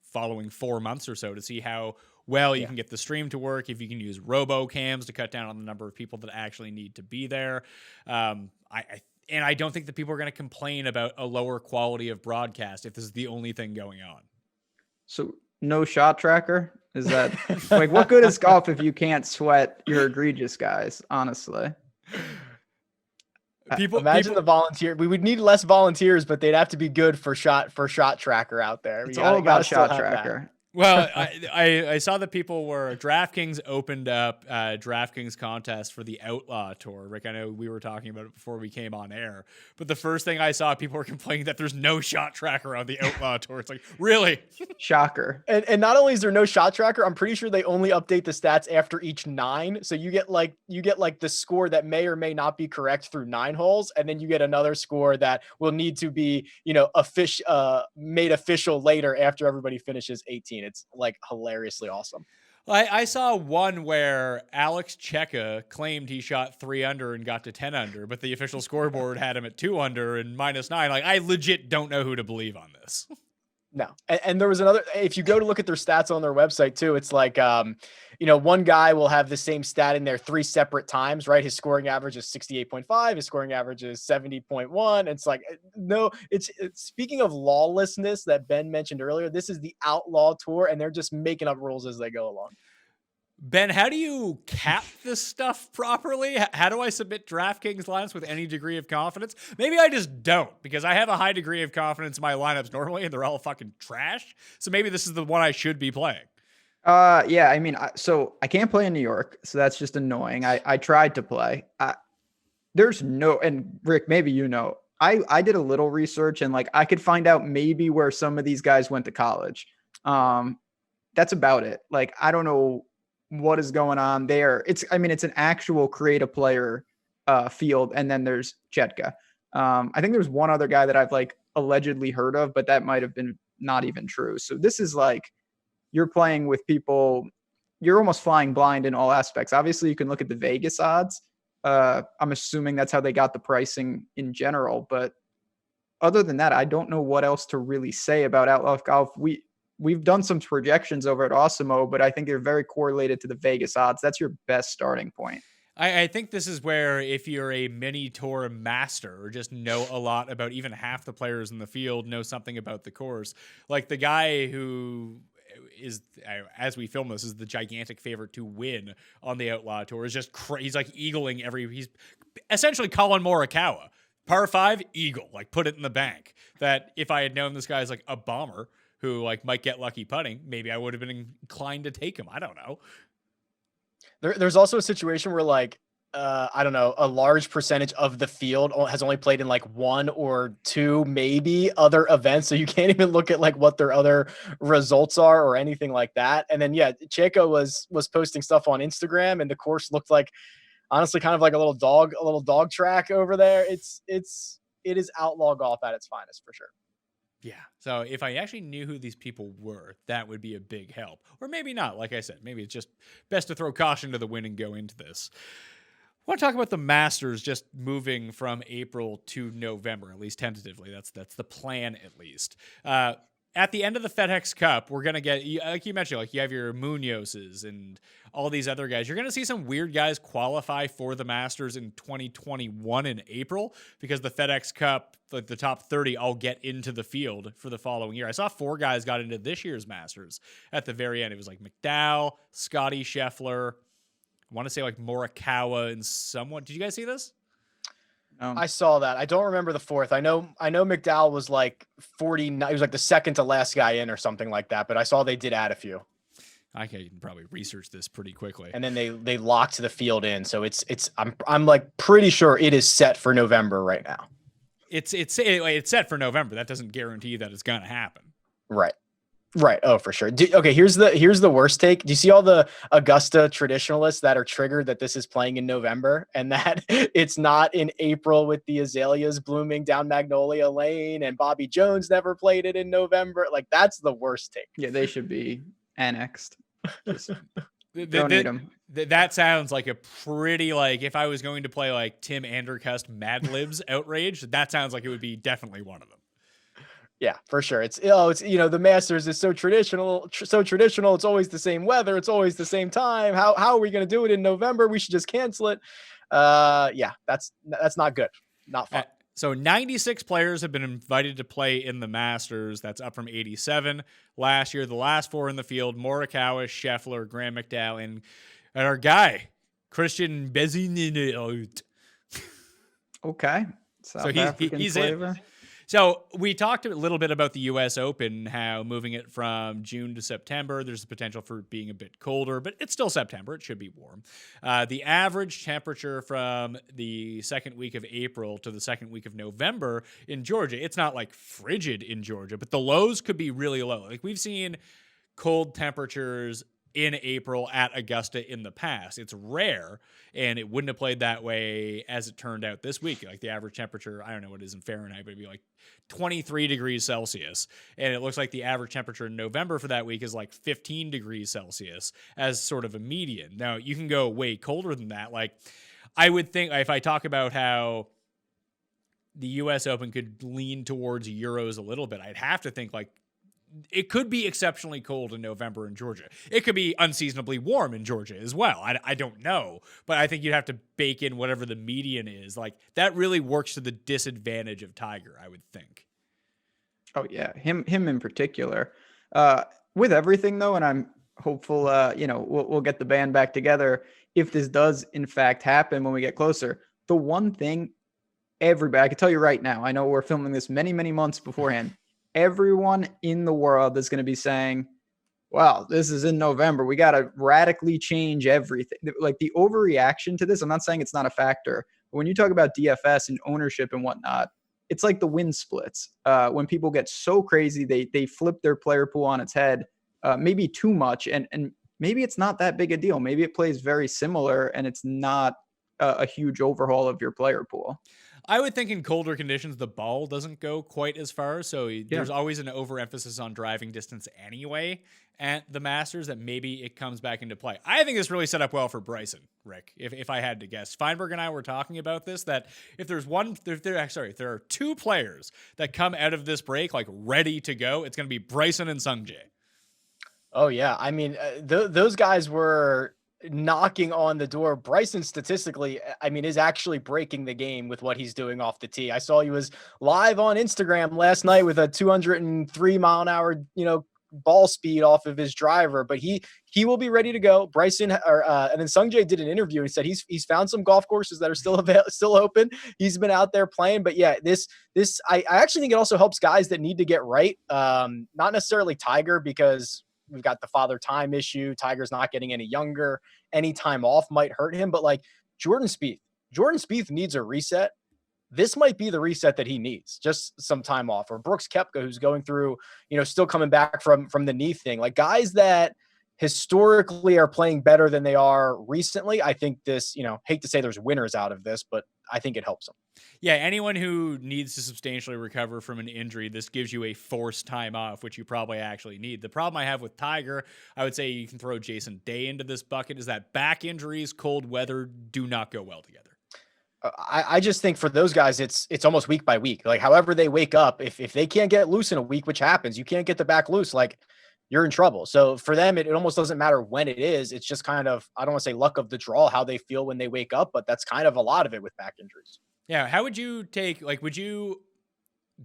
following 4 months or so to see how well you can get the stream to work, if you can use robo-cams to cut down on the number of people that actually need to be there. And I don't think that people are going to complain about a lower quality of broadcast if this is the only thing going on. So no shot tracker? Is that like, what good is golf if you can't sweat your egregious guys, honestly? Imagine the volunteer. We would need less volunteers, but they'd have to be good for shot tracker out there. It's all about shot tracker. Well, I saw that DraftKings opened up DraftKings contest for the Outlaw Tour. Rick, I know we were talking about it before we came on air, but the first thing I saw, people were complaining that there's no shot tracker on the Outlaw Tour. It's like, really? Shocker. And not only is there no shot tracker, I'm pretty sure they only update the stats after each 9. So you get like the score that may or may not be correct through 9 holes, and then you get another score that will need to be, made official later after everybody finishes 18. It's like hilariously awesome. I saw one where Alex Checa claimed he shot 3 under and got to 10 under, but the official scoreboard had him at 2 under and -9. Like, I legit don't know who to believe on this. No. And there was another, if you go to look at their stats on their website too, it's like, one guy will have the same stat in there 3 separate times, right? His scoring average is 68.5. His scoring average is 70.1. It's like, no, it's speaking of lawlessness that Ben mentioned earlier, this is the Outlaw Tour, and they're just making up rules as they go along. Ben, how do you cap this stuff properly? How do I submit DraftKings lineups with any degree of confidence? Maybe I just don't, because I have a high degree of confidence in my lineups normally, and they're all fucking trash. So maybe this is the one I should be playing. Yeah, I mean, so I can't play in New York, so that's just annoying. I tried to play. And Rick, maybe I did a little research, and like I could find out maybe where some of these guys went to college. That's about it. Like, I don't know what is going on there. It's an actual create a player field, and then there's Chetka. I think there's one other guy that I've like allegedly heard of, but that might have been not even true. So this is like, you're playing with people, you're almost flying blind in all aspects. Obviously, you can look at the Vegas odds. I'm assuming that's how they got the pricing in general. But other than that, I don't know what else to really say about Outlaw Golf. We've done some projections over at Awesemo, but I think they're very correlated to the Vegas odds. That's your best starting point. I think this is where, if you're a mini tour master or just know a lot about even half the players in the field, know something about the course, like the guy who is, as we film this, is the gigantic favorite to win on the Outlaw Tour, is just he's like eagling he's essentially Colin Morikawa. Par 5, eagle, like put it in the bank. That if I had known this guy's like a bomber who like might get lucky putting, maybe I would have been inclined to take him. I don't know. There's also a situation where like, I don't know, a large percentage of the field has only played in like 1 or 2, maybe other events. So you can't even look at like what their other results are or anything like that. And then, yeah, Checo was posting stuff on Instagram, and the course looked like, honestly, kind of like a little dog track over there. It is outlaw golf at its finest for sure. Yeah. So if I actually knew who these people were, that would be a big help. Or maybe not. Like I said, maybe it's just best to throw caution to the wind and go into this. I want to talk about the Masters just moving from April to November, at least tentatively. That's the plan, at least. At the end of the FedEx Cup, we're going to get, like you mentioned, like you have your Munozes and all these other guys. You're going to see some weird guys qualify for the Masters in 2021 in April, because the FedEx Cup, like the top 30, all get into the field for the following year. I saw 4 guys got into this year's Masters at the very end. It was like McDowell, Scotty Scheffler, I want to say like Morikawa and someone. Did you guys see this? I saw that. I don't remember the fourth. I know McDowell was like 49. He was like the second to last guy in or something like that. But I saw they did add a few. I can probably research this pretty quickly. And then they locked the field in. So I'm like pretty sure it is set for November right now. It's set for November. That doesn't guarantee that it's gonna happen. Right. Oh, for sure. Okay, here's the worst take. Do you see all the Augusta traditionalists that are triggered that this is playing in November and that it's not in April with the azaleas blooming down Magnolia Lane and Bobby Jones never played it in November? Like, that's the worst take. Yeah, they should be annexed. Just don't need them. That sounds like a pretty, like, if I was going to play like Tim Andercust Mad Libs outrage, that sounds like it would be definitely one of them. Yeah, for sure. It's the Masters is so traditional. It's always the same weather. It's always the same time. How are we going to do it in November? We should just cancel it. Yeah, that's not good. Not fun. So 96 players have been invited to play in the Masters. That's up from 87 last year. The last four in the field: Morikawa, Scheffler, Graham McDowell, and our guy Christian Bezineault. Okay, so he's in. So we talked a little bit about the U.S. Open, how moving it from June to September, there's the potential for it being a bit colder, but it's still September. It should be warm. The average temperature from the second week of April to the second week of November in Georgia, it's not like frigid in Georgia, but the lows could be really low. Like, we've seen cold temperatures in April at Augusta in the past. It's rare, and it wouldn't have played that way as it turned out this week. Like, the average temperature, I don't know what it is in Fahrenheit, but it'd be like 23 degrees Celsius. And it looks like the average temperature in November for that week is like 15 degrees Celsius as sort of a median. Now, you can go way colder than that. Like, I would think, if I talk about how the U.S. Open could lean towards Euros a little bit, I'd have to think like it could be exceptionally cold in November in Georgia. It could be unseasonably warm in Georgia as well. I don't know, but I think you'd have to bake in whatever the median is. Like, that really works to the disadvantage of Tiger, I would think. Oh yeah, him in particular. With everything though, and I'm hopeful, we'll get the band back together if this does in fact happen when we get closer. The one thing everybody, I can tell you right now, I know we're filming this many, many months beforehand. Everyone in the world is going to be saying, wow, this is in November. We got to radically change everything. Like, the overreaction to this, I'm not saying it's not a factor, but when you talk about DFS and ownership and whatnot, it's like the wind splits. When people get so crazy, they flip their player pool on its head, maybe too much. And maybe it's not that big a deal. Maybe it plays very similar and it's not a huge overhaul of your player pool. I would think in colder conditions, the ball doesn't go quite as far. So there's always an overemphasis on driving distance anyway at the Masters, that maybe it comes back into play. I think this really set up well for Bryson, Rick, if I had to guess. Feinberg and I were talking about this, that if there are two players that come out of this break like ready to go, it's going to be Bryson and Sungjae. Oh, yeah. I mean, those guys were knocking on the door. Bryson statistically, I mean, is actually breaking the game with what he's doing off the tee. I saw he was live on Instagram last night with a 203 mile an hour, ball speed off of his driver, but he will be ready to go. Bryson, and then Sungjae did an interview. He said he's found some golf courses that are still open. He's been out there playing, but yeah, this I actually think it also helps guys that need to get right. Not necessarily Tiger, because we've got the father time issue. Tiger's not getting any younger. Any time off might hurt him. But like Jordan Spieth needs a reset. This might be the reset that he needs, just some time off. Or Brooks Koepka, who's going through, still coming back from the knee thing. Like, guys that historically are playing better than they are recently. I think this, hate to say there's winners out of this, but I think it helps them. Yeah, anyone who needs to substantially recover from an injury, this gives you a forced time off, which you probably actually need. The problem I have with Tiger, I would say you can throw Jason Day into this bucket, is that back injuries, cold weather do not go well together. I just think for those guys, it's almost week by week. Like, however they wake up, if they can't get loose in a week, which happens, you can't get the back loose, like, you're in trouble. So for them, it almost doesn't matter when it is. It's just kind of, I don't want to say luck of the draw, how they feel when they wake up, but that's kind of a lot of it with back injuries. Yeah. How would you take, would you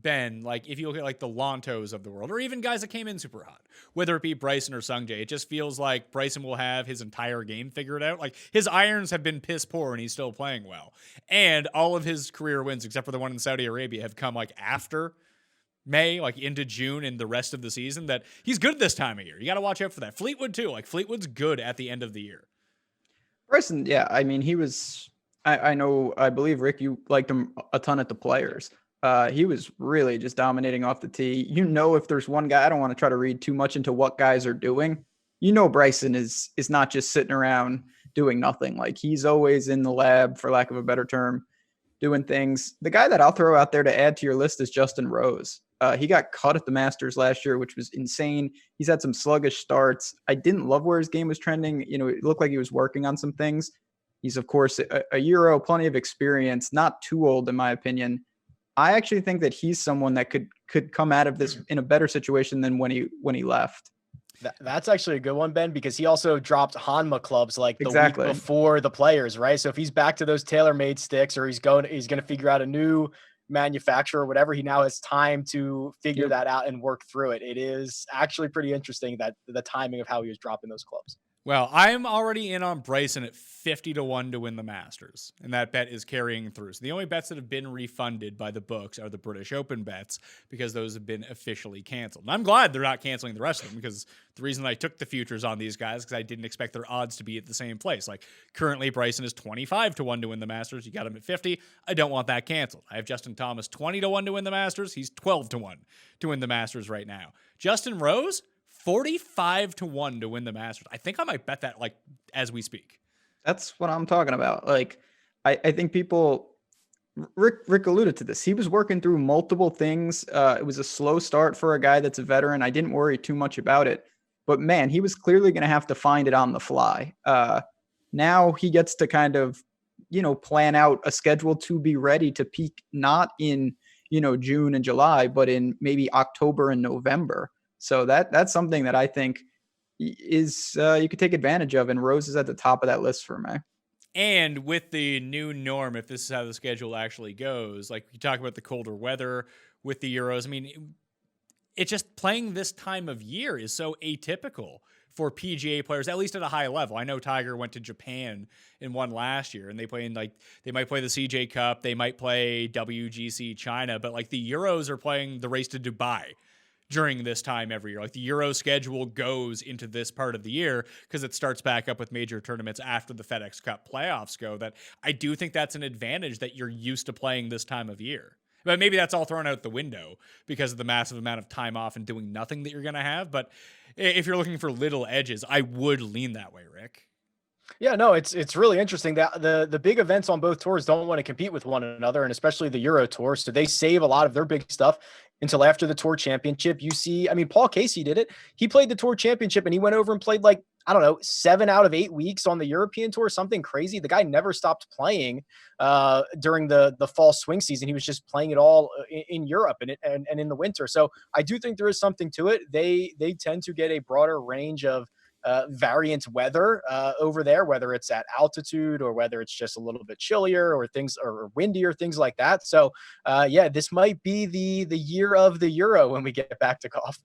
Ben, like if you look at like the Lontos of the world, or even guys that came in super hot, whether it be Bryson or Sungjae, it just feels like Bryson will have his entire game figured out. Like his irons have been piss poor and he's still playing well. And all of his career wins, except for the one in Saudi Arabia, have come like after May, like into June and the rest of the season, that he's good this time of year. You got to watch out for that. Fleetwood too. Like Fleetwood's good at the end of the year. Bryson, yeah, I mean, he was, I know, I believe, Rick, you liked him a ton at the Players. He was really just dominating off the tee. You know, if there's one guy, I don't want to try to read too much into what guys are doing. You know, Bryson is not just sitting around doing nothing. Like he's always in the lab, for lack of a better term, doing things. The guy that I'll throw out there to add to your list is Justin Rose. He got cut at the Masters last year, which was insane. He's had some sluggish starts. I didn't love where his game was trending. You know, it looked like he was working on some things. He's, of course, a Euro, plenty of experience, not too old, in my opinion. I actually think that he's someone that could come out of this in a better situation than when he left. That's actually a good one, Ben, because he also dropped Hanma clubs like the Exactly. week before the Players, right? So if he's back to those tailor-made sticks, or he's going to figure out a new manufacturer or whatever, he now has time to figure that out and work through it. It is actually pretty interesting that the timing of how he was dropping those clubs. Well, I'm already in on Bryson at 50-1 to win the Masters, and that bet is carrying through. So the only bets that have been refunded by the books are the British Open bets, because those have been officially canceled. And I'm glad they're not canceling the rest of them, because the reason I took the futures on these guys, because I didn't expect their odds to be at the same place. Like currently Bryson is 25-1 to win the Masters. You got him at 50. I don't want that canceled. I have Justin Thomas 20-1 to win the Masters. He's 12-1 to win the Masters right now. Justin Rose, 45-1 to win the Masters. I think I might bet that like as we speak. That's what I'm talking about. Like, I think people, Rick alluded to this. He was working through multiple things. It was a slow start for a guy that's a veteran. I didn't worry too much about it, but man, he was clearly going to have to find it on the fly. Now he gets to kind of, you know, plan out a schedule to be ready to peak, not in, you know, June and July, but in maybe October and November. So that's something that I think is you could take advantage of, and Rose is at the top of that list for me. And with the new norm, if this is how the schedule actually goes, like we talk about the colder weather with the Euros, I mean, it's just playing this time of year is so atypical for PGA players, at least at a high level. I know Tiger went to Japan and won last year, and they might play the CJ Cup, they might play WGC China, but like the Euros are playing the race to Dubai during this time every year. Like the Euro schedule goes into this part of the year because it starts back up with major tournaments after the FedEx Cup playoffs go. That I do think that's an advantage that you're used to playing this time of year. But maybe that's all thrown out the window because of the massive amount of time off and doing nothing that you're going to have. But if you're looking for little edges, I would lean that way, Rick. Yeah, no, it's really interesting that the big events on both tours don't want to compete with one another, and especially the Euro Tour. So they save a lot of their big stuff until after the Tour Championship. You see, I mean, Paul Casey did it. He played the Tour Championship and he went over and played like, I don't know, 7 out of 8 weeks on the European Tour, something crazy. The guy never stopped playing during the fall swing season. He was just playing it all in Europe and in the winter. So I do think there is something to it. They tend to get a broader range of variant weather over there, whether it's at altitude or whether it's just a little bit chillier or things or windier, things like that. So yeah, this might be the year of the Euro when we get back to golf.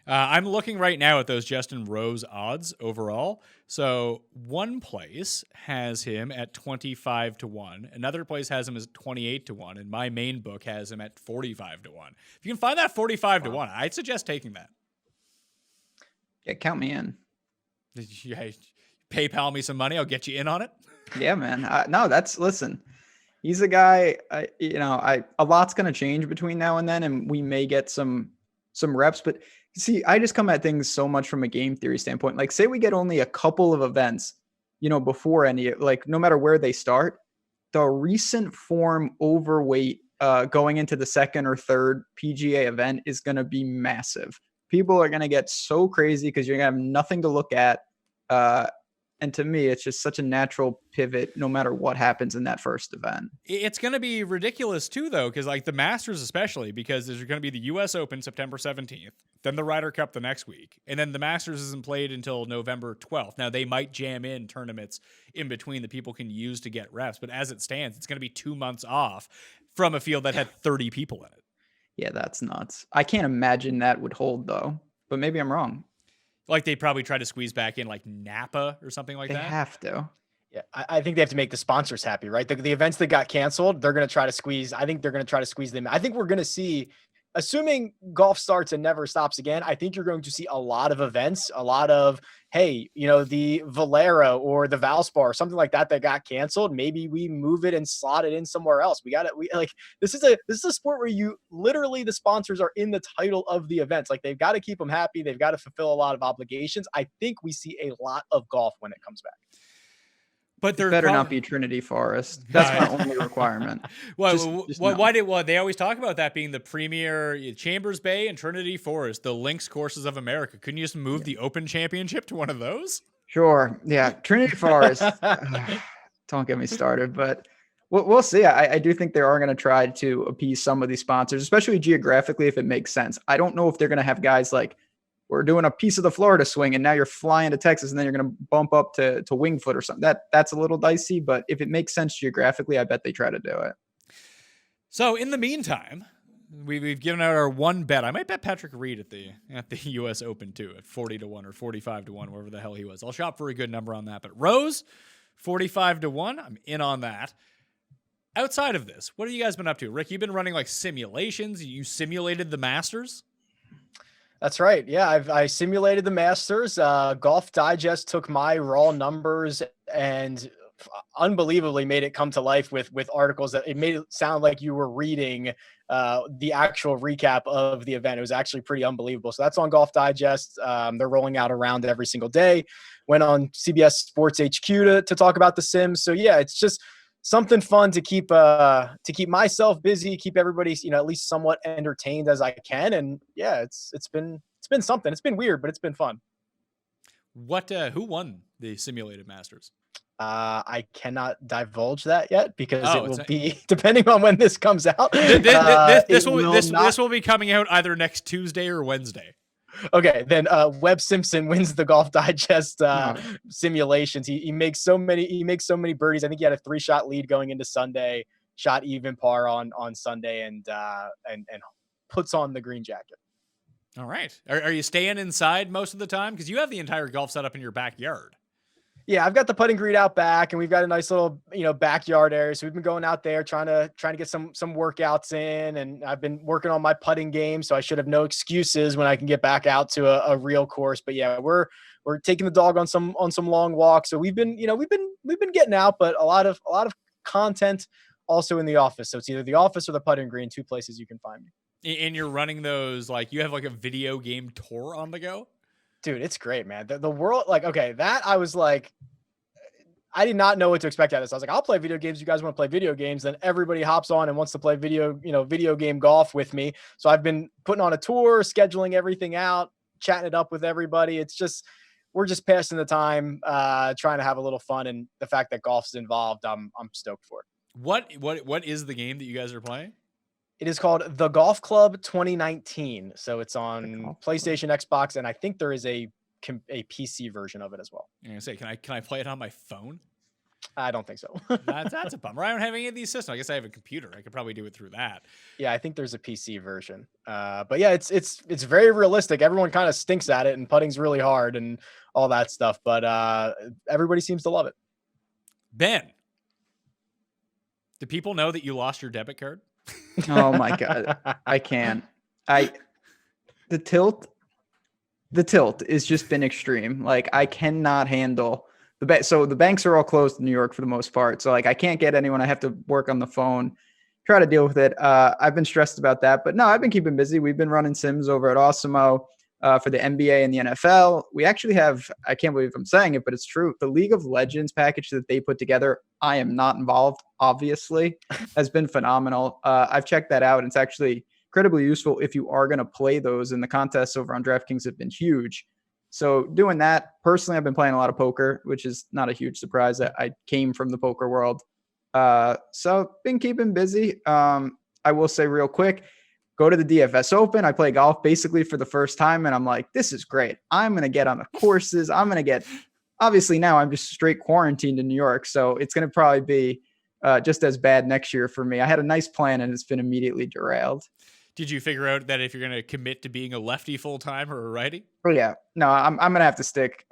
I'm looking right now at those Justin Rose odds overall. So one place has him at 25-1. Another place has him as 28-1. And my main book has him at 45-1. If you can find that 45-1, I'd suggest taking that. Yeah, count me in. Yeah, PayPal me some money. I'll get you in on it. Yeah, man. No, listen, he's a guy, a lot's going to change between now and then, and we may get some reps, but see, I just come at things so much from a game theory standpoint. Like say we get only a couple of events, before any, like no matter where they start, the recent form overweight going into the second or third PGA event is going to be massive. People are going to get so crazy because you're going to have nothing to look at. And to me, it's just such a natural pivot no matter what happens in that first event. It's going to be ridiculous too, though, because like the Masters especially, because there's going to be the U.S. Open September 17th, then the Ryder Cup the next week, and then the Masters isn't played until November 12th. Now, they might jam in tournaments in between that people can use to get reps, but as it stands, it's going to be 2 months off from a field that had 30 people in it. Yeah, that's nuts. I can't imagine that would hold though, but maybe I'm wrong. Like they probably try to squeeze back in like Napa or something like They that. have to. Yeah, I think they have to make the sponsors happy, right? The events that got canceled, they're going to try to squeeze. I think they're going to try to squeeze them. I think we're going to see, assuming golf starts and never stops again, I think you're going to see a lot of events, a lot of, hey, the Valero or the Valspar or something like that got canceled. Maybe we move it and slot it in somewhere else. This is a sport where you literally, the sponsors are in the title of the events. Like they've got to keep them happy. They've got to fulfill a lot of obligations. I think we see a lot of golf when it comes back. But there better not be Trinity Forest. That's my only requirement. Well, they always talk about that being the premier Chambers Bay and Trinity Forest, the links courses of America. Couldn't you just move the Open Championship to one of those? Sure. Yeah. Trinity Forest. Don't get me started, but we'll see. I do think they are going to try to appease some of these sponsors, especially geographically, if it makes sense. I don't know if they're going to have guys like, we're doing a piece of the Florida swing and now you're flying to Texas and then you're going to bump up to Winged Foot or something. That's a little dicey, but if it makes sense geographically, I bet they try to do it. So in the meantime, we've given out our one bet. I might bet Patrick Reed at the US Open too, at 40-1 or 45-1, wherever the hell he was. I'll shop for a good number on that. But Rose, 45-1. I'm in on that. Outside of this, what have you guys been up to? Rick, you've been running like simulations. You simulated the Masters? That's right. Yeah, I simulated the Masters. Golf Digest took my raw numbers and unbelievably made it come to life with articles that it made it sound like you were reading the actual recap of the event. It was actually pretty unbelievable. So that's on Golf Digest. They're rolling out around every single day. Went on CBS Sports HQ to talk about the Sims. So yeah, it's just something fun to keep myself busy, keep everybody, at least somewhat entertained as I can. And yeah, it's been something. It's been weird, but it's been fun. Who won the simulated Masters? I cannot divulge that yet because it will be depending on when this comes out. This will be coming out either next Tuesday or Wednesday. Okay, then Webb Simpson wins the Golf Digest simulations. He makes so many birdies. I think he had a 3-shot lead going into Sunday, shot even par on Sunday, and puts on the green jacket. All right. Are you staying inside most of the time? Because you have the entire golf setup in your backyard. Yeah, I've got the putting green out back, and we've got a nice little, backyard area. So we've been going out there trying to get some workouts in, and I've been working on my putting game. So I should have no excuses when I can get back out to a real course. But yeah, we're taking the dog on some long walks. So we've been getting out, but a lot of content also in the office. So it's either the office or the putting green, 2 places you can find me. And you're running those, like you have like a video game tour on the go? Dude, it's great, man. The world, that I was like, I did not know what to expect out of this. I was like, I'll play video games. You guys want to play video games? Then everybody hops on and wants to play video game golf with me. So I've been putting on a tour, scheduling everything out, chatting it up with everybody. It's just, we're just passing the time, trying to have a little fun. And the fact that golf's involved, I'm stoked for it. What is the game that you guys are playing? It is called The Golf Club 2019. So it's on PlayStation, Xbox, and I think there is a PC version of it as well. You're gonna say, can I play it on my phone? I don't think so. That's a bummer. I don't have any of these systems. I guess I have a computer. I could probably do it through that. Yeah, I think there's a PC version. But yeah, it's very realistic. Everyone kind of stinks at it, and putting's really hard and all that stuff. But everybody seems to love it. Ben, do people know that you lost your debit card? Oh my God. I can't. The tilt has just been extreme. Like I cannot handle so the banks are all closed in New York for the most part. So like I can't get anyone. I have to work on the phone, try to deal with it. I've been stressed about that, but no, I've been keeping busy. We've been running sims over at Awesemo for the NBA and the NFL. We actually have, I can't believe I'm saying it, but it's true. The League of Legends package that they put together, I am not involved, obviously, has been phenomenal. I've checked that out. It's actually incredibly useful if you are going to play those, and the contests over on DraftKings have been huge. So doing that, personally, I've been playing a lot of poker, which is not a huge surprise. I came from the poker world. So been keeping busy. I will say real quick, go to the DFS Open. I play golf basically for the first time, and I'm like, this is great. I'm going to get on the courses. Obviously now I'm just straight quarantined in New York, so it's going to probably be just as bad next year for me. I had a nice plan, and it's been immediately derailed. Did you figure out that if you're going to commit to being a lefty full time or a righty? Oh yeah, no, I'm gonna have to stick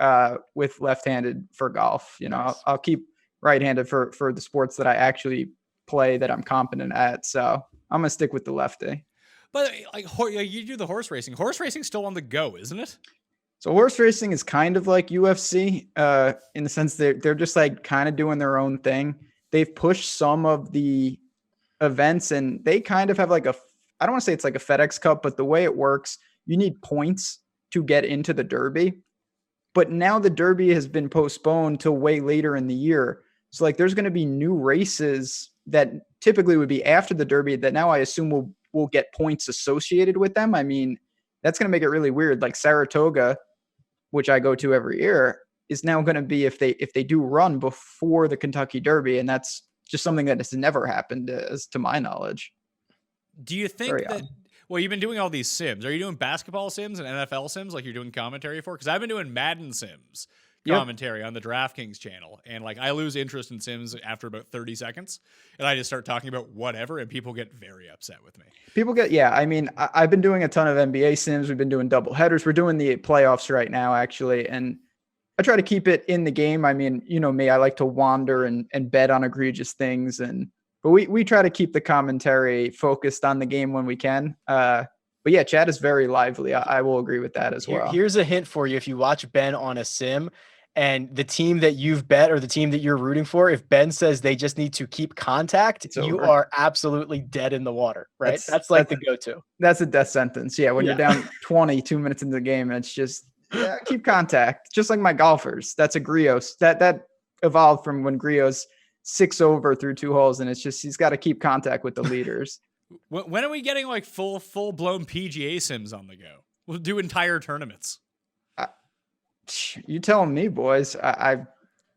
with left-handed for golf. You know, Nice. I'll keep right-handed for the sports that I actually play that I'm competent at. So I'm gonna stick with the lefty. But like you do the horse racing. Horse racing's still on the go, isn't it? So horse racing is kind of like UFC in the sense that they're just like kind of doing their own thing. They've pushed some of the events and they kind of have like I don't want to say it's like a FedEx Cup, but the way it works, you need points to get into the Derby. But now the Derby has been postponed till way later in the year. So like there's going to be new races that typically would be after the Derby that now I assume will get points associated with them. I mean, that's going to make it really weird. Like Saratoga, which I go to every year, is now going to be if they do run before the Kentucky Derby, and that's just something that has never happened as to my knowledge. Do you think Very that? odd. Well, you've been doing all these sims. Are you doing basketball sims and NFL sims like you're doing commentary for? Because I've been doing Madden sims commentary on the DraftKings channel, and like I lose interest in sims after about 30 seconds, and I just start talking about whatever, and people get very upset with me. I mean, I've been doing a ton of NBA sims. We've been doing double headers. We're doing the playoffs right now, actually, and I try to keep it in the game. I mean, you know me, I like to wander and bet on egregious things, but we try to keep the commentary focused on the game when we can. But yeah, chat is very lively. I will agree with that as well. Here's a hint for you. If you watch Ben on a sim and the team that you've bet or the team that you're rooting for, if Ben says they just need to keep contact, you are absolutely dead in the water, right? That's like the go-to. That's a death sentence. Yeah, when you're down 22 minutes into the game, and it's just keep contact. Just like my golfers. That's a Griot's. That evolved from when Griot's 6 over through 2 holes, and it's just he's got to keep contact with the leaders. When are we getting like full blown PGA sims on the go? We'll do entire tournaments. You telling me, boys? I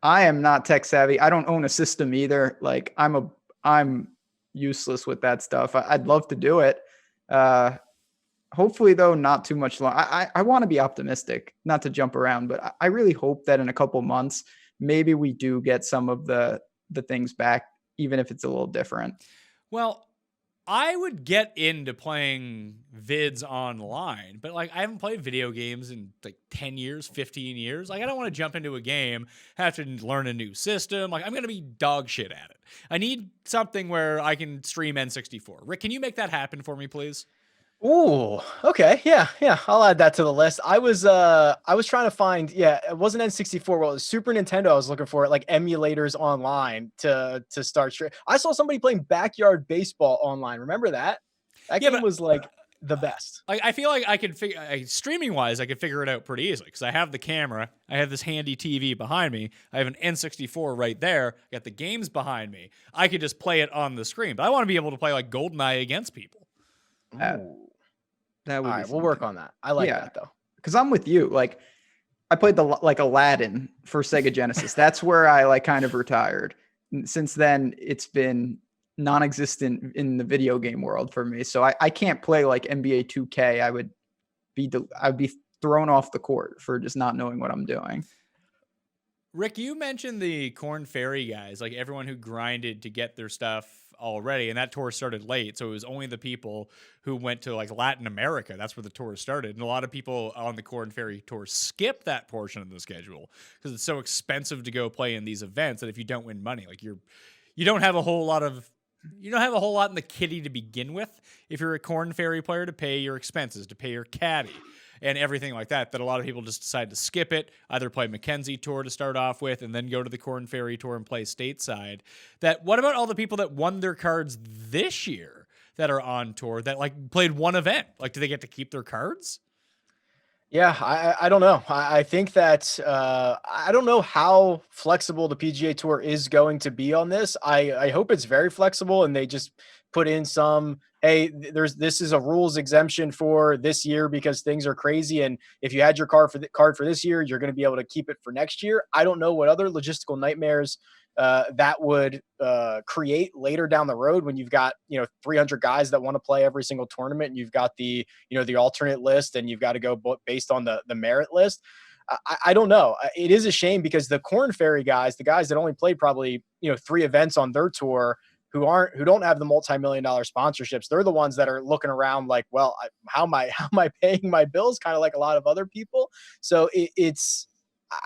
am not tech savvy. I don't own a system either. Like I'm useless with that stuff. I'd love to do it. Hopefully though, not too much long. I want to be optimistic, not to jump around, but I really hope that in a couple months, maybe we do get some of the things back, even if it's a little different. Well, I would get into playing vids online, but like I haven't played video games in like 10 years, 15 years. Like I don't want to jump into a game, have to learn a new system. Like I'm going to be dog shit at it. I need something where I can stream N64. Rick, can you make that happen for me, please? Ooh, okay. Yeah. I'll add that to the list. I was trying to find, it wasn't N64. Well, it was Super Nintendo. I was looking for like emulators online to start. I saw somebody playing Backyard Baseball online. Remember that? That game was like the best. I feel like I could figure, streaming wise, I could figure it out pretty easily because I have the camera. I have this handy TV behind me. I have an N64 right there. I got the games behind me. I could just play it on the screen, but I want to be able to play like GoldenEye against people. That would all be right, we'll work on that. I like that though. Because I'm with you. Like I played like Aladdin for Sega Genesis. That's where I like kind of retired. Since then, it's been non-existent in the video game world for me. So I can't play like NBA 2K. I'd be thrown off the court for just not knowing what I'm doing. Rick, you mentioned the Corn Ferry guys, like everyone who grinded to get their stuff already, and that tour started late, so it was only the people who went to like Latin America. That's where the tour started, and a lot of people on the Corn Ferry tour skip that portion of the schedule because it's so expensive to go play in these events that if you don't win money, like you don't have a whole lot in the kitty to begin with if you're a Corn Ferry player to pay your expenses, to pay your caddy and everything like that, a lot of people just decide to skip it, either play Mackenzie Tour to start off with and then go to the Corn Ferry Tour and play stateside. What about all the people that won their cards this year that are on tour that like played one event? Like, do they get to keep their cards? Yeah, I don't know. I think that I don't know how flexible the PGA Tour is going to be on this. I hope it's very flexible and they just put in some, hey, this is a rules exemption for this year because things are crazy. And if you had your card for this year, you're going to be able to keep it for next year. I don't know what other logistical nightmares that would create later down the road when you've got 300 guys that want to play every single tournament and you've got the the alternate list and you've got to go based on the merit list. I don't know. It is a shame because the Corn Ferry guys, the guys that only played probably 3 events on their tour, who don't have the multi-million-dollar sponsorships, they're the ones that are looking around like, well, how am I paying my bills? Kind of like a lot of other people. So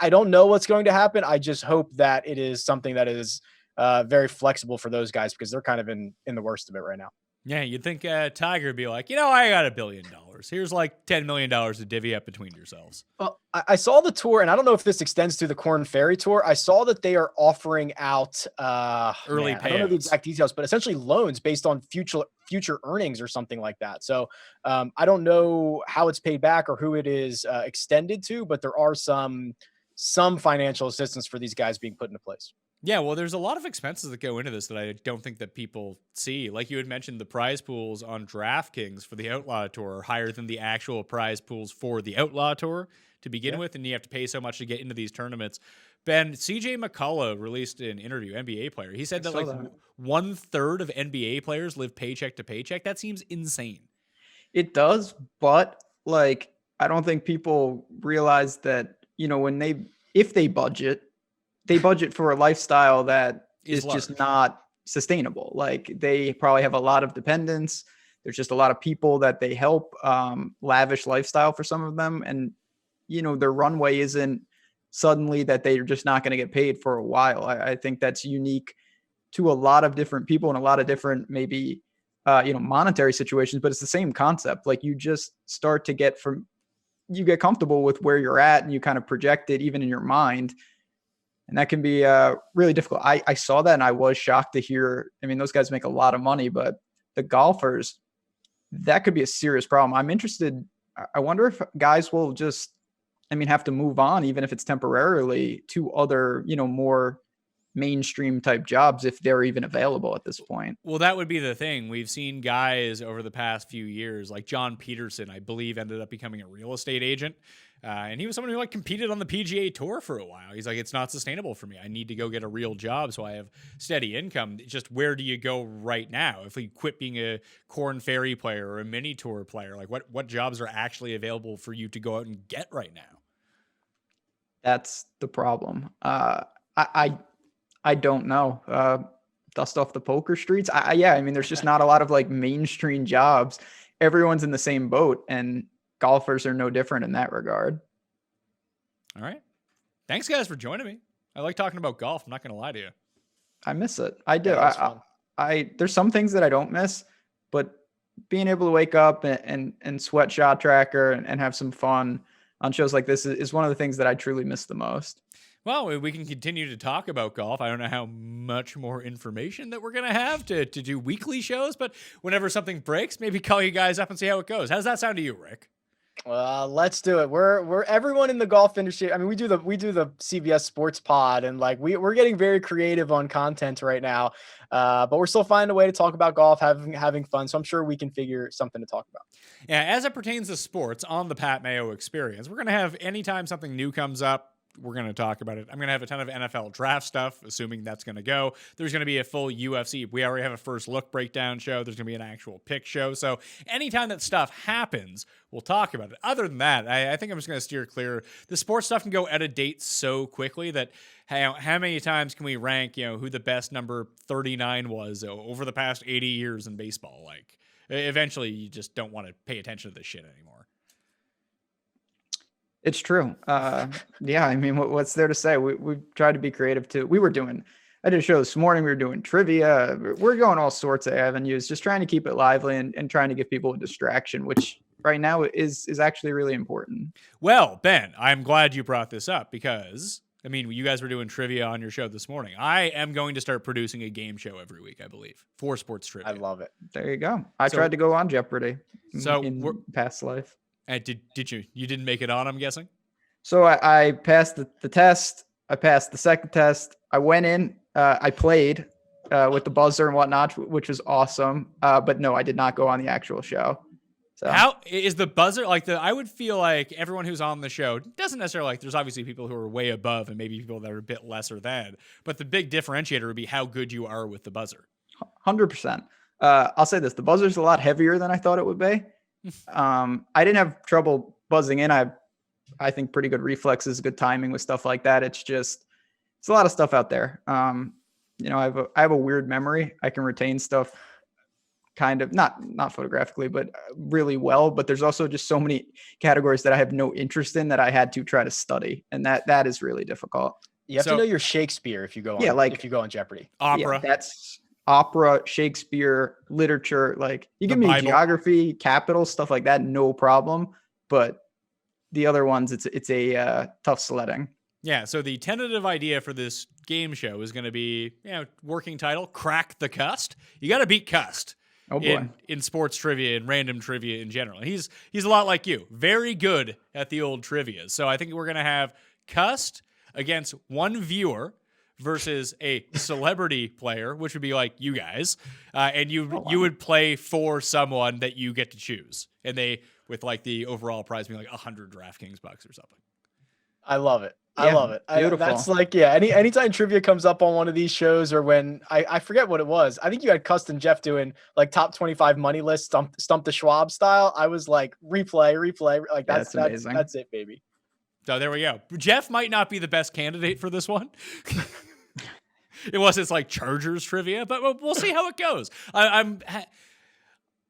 I don't know what's going to happen. I just hope that it is something that is very flexible for those guys, because they're kind of in the worst of it right now. Yeah, you'd think Tiger would be like, I got $1 billion. Here's like $10 million to divvy up between yourselves. Well, I saw the tour, and I don't know if this extends to the Corn Ferry Tour. I saw that they are offering out Early I don't know the exact details, but essentially loans based on future earnings or something like that. So I don't know how it's paid back or who it is extended to, but there are some financial assistance for these guys being put into place. Yeah, well, there's a lot of expenses that go into this that I don't think that people see. Like you had mentioned, the prize pools on DraftKings for the Outlaw Tour are higher than the actual prize pools for the Outlaw Tour to begin with, and you have to pay so much to get into these tournaments. Ben, CJ McCullough released an interview, NBA player. He said that like 1/3 of NBA players live paycheck to paycheck. That seems insane. It does, but like I don't think people realize that, if they budget for a lifestyle that is just not sustainable. Like they probably have a lot of dependents. There's just a lot of people that they help, lavish lifestyle for some of them. And, their runway isn't suddenly that they're just not going to get paid for a while. I think that's unique to a lot of different people and a lot of different, maybe, monetary situations, but it's the same concept. Like you just start to get comfortable with where you're at and you kind of project it even in your mind. And that can be really difficult. I saw that and I was shocked to hear. I mean, those guys make a lot of money, but the golfers, that could be a serious problem. I'm interested. I wonder if guys will just, have to move on, even if it's temporarily, to other, more mainstream type jobs if they're even available at this point. Well, that would be the thing. We've seen guys over the past few years, like John Peterson, I believe, ended up becoming a real estate agent. And he was someone who competed on the PGA Tour for a while. He's like, it's not sustainable for me. I need to go get a real job so I have steady income. Just where do you go right now? If you quit being a Corn Ferry player or a mini tour player, like what jobs are actually available for you to go out and get right now? That's the problem. I don't know. Dust off the poker streets. There's just not a lot of mainstream jobs. Everyone's in the same boat, and golfers are no different in that regard. All right. Thanks, guys, for joining me. I like talking about golf. I'm not going to lie to you. I miss it. I do. There's some things that I don't miss, but being able to wake up and sweat Shot Tracker and have some fun on shows like this is one of the things that I truly miss the most. Well, we can continue to talk about golf. I don't know how much more information that we're going to have to do weekly shows, but whenever something breaks, maybe call you guys up and see how it goes. How does that sound to you, Rick? Let's do it. We're everyone in the golf industry. I mean, we do the CBS Sports Pod, and we're getting very creative on content right now. But we're still finding a way to talk about golf, having fun. So I'm sure we can figure something to talk about. Yeah, as it pertains to sports on the Pat Mayo Experience, we're going to have anytime something new comes up, we're going to talk about it. I'm going to have a ton of NFL draft stuff, assuming that's going to go. There's going to be a full UFC. We already have a first look breakdown show. There's going to be an actual pick show. So anytime that stuff happens, we'll talk about it. Other than that, I think I'm just going to steer clear. The sports stuff can go out of date so quickly that how many times can we rank, who the best number 39 was over the past 80 years in baseball? Eventually you just don't want to pay attention to this shit anymore. It's true. What's there to say? We've tried to be creative too. I did a show this morning. We were doing trivia. We're going all sorts of avenues, just trying to keep it lively and trying to give people a distraction, which right now is actually really important. Well, Ben, I'm glad you brought this up because, you guys were doing trivia on your show this morning. I am going to start producing a game show every week, I believe, for sports trivia. I love it. There you go. I tried to go on Jeopardy in past life. Did you? You didn't make it on, I'm guessing? So I passed the test. I passed the second test. I went in. I played with the buzzer and whatnot, which was awesome. But no, I did not go on the actual show. So how is the buzzer I would feel like everyone who's on the show doesn't necessarily there's obviously people who are way above and maybe people that are a bit lesser than, but the big differentiator would be how good you are with the buzzer. 100%. I'll say this. The buzzer's a lot heavier than I thought it would be. I didn't have trouble buzzing in. I think pretty good reflexes, good timing with stuff like that. It's a lot of stuff out there. you know, I have a weird memory. I can retain stuff kind of not photographically, but really well. But there's also just so many categories that I have no interest in that I had to try to study, and that is really difficult. You have to know your Shakespeare if you go on. Yeah, like if you go on Jeopardy. Opera. Yeah, that's opera, Shakespeare, literature. Like you give me Bible. geography, capital, stuff like that, no problem. But the other ones, it's a tough sledding. Yeah, so the tentative idea for this game show is going to be, you know, working title, Crack the Cust. You got to beat Cust. Oh boy. In sports trivia and random trivia in general. He's a lot like you. Very good at the old trivia. So I think we're going to have Cust against one viewer versus a celebrity player, which would be like you guys. And you would play for someone that you get to choose. And they, with like the overall prize being like 100 DraftKings bucks or something. I love it. Yeah, I love it. beautiful. That's like, yeah, anytime trivia comes up on one of these shows, or when I forget what it was. I think you had Cust and Jeff doing like top 25 money list, stump the Schwab style. I was like, replay. Like that's amazing. That's it, baby. So there we go. Jeff might not be the best candidate for this one. Unless it's like Chargers trivia, but we'll see how it goes.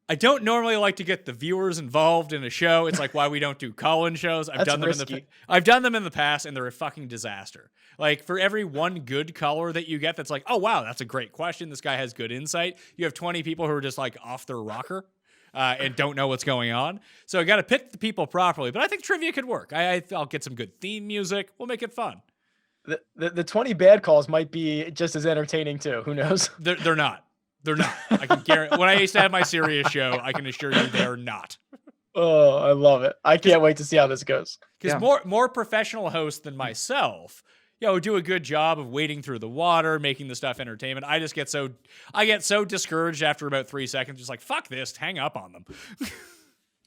I don't normally like to get the viewers involved in a show. It's like why we don't do call-in shows. I've done them in the past, and they're a fucking disaster. Like for every one good caller that you get, that's like, oh wow, that's a great question. This guy has good insight. You have 20 people who are just like off their rocker and don't know what's going on. So I got to pick the people properly. But I think trivia could work. I'll get some good theme music. We'll make it fun. The 20 bad calls might be just as entertaining too. Who knows? They're not. They're not. I can guarantee. When I used to have my serious show, I can assure you they're not. Oh, I love it. I can't wait to see how this goes. Because more professional hosts than myself, do a good job of wading through the water, making the stuff entertainment. I get so discouraged after about 3 seconds, just like, fuck this, hang up on them.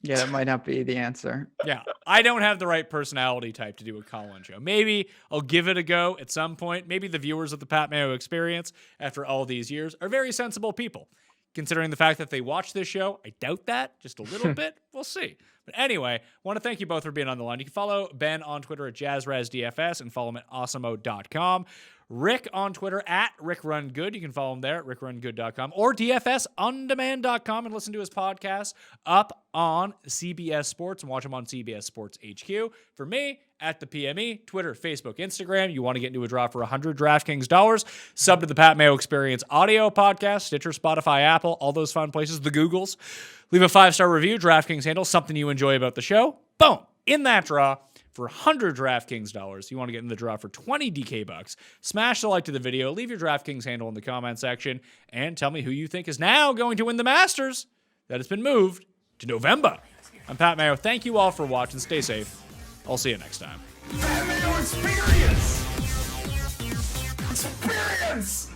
Yeah, that might not be the answer. Yeah, I don't have the right personality type to do a call-in show. Maybe I'll give it a go at some point. Maybe the viewers of the Pat Mayo Experience, after all these years, are very sensible people. Considering the fact that they watch this show, I doubt that just a little bit. We'll see. But anyway, I want to thank you both for being on the line. You can follow Ben on Twitter at JazzRazDFS and follow him at awesomemode.com. Rick on Twitter at RickRunGood. You can follow him there at RickRunGood.com or DFSOnDemand.com and listen to his podcast up on CBS Sports and watch him on CBS Sports HQ. For me, at the PME, Twitter, Facebook, Instagram. You want to get into a draw for 100 DraftKings dollars. Sub to the Pat Mayo Experience audio podcast, Stitcher, Spotify, Apple, all those fun places, the Googles. Leave a 5-star review, DraftKings handle, something you enjoy about the show. Boom. In that draw, for 100 DraftKings dollars, you want to get in the draw for 20 DK bucks. Smash the like to the video, leave your DraftKings handle in the comment section, and tell me who you think is now going to win the Masters that has been moved to November. I'm Pat Mayo. Thank you all for watching. Stay safe. I'll see you next time. Pat Mayo Experience! Experience!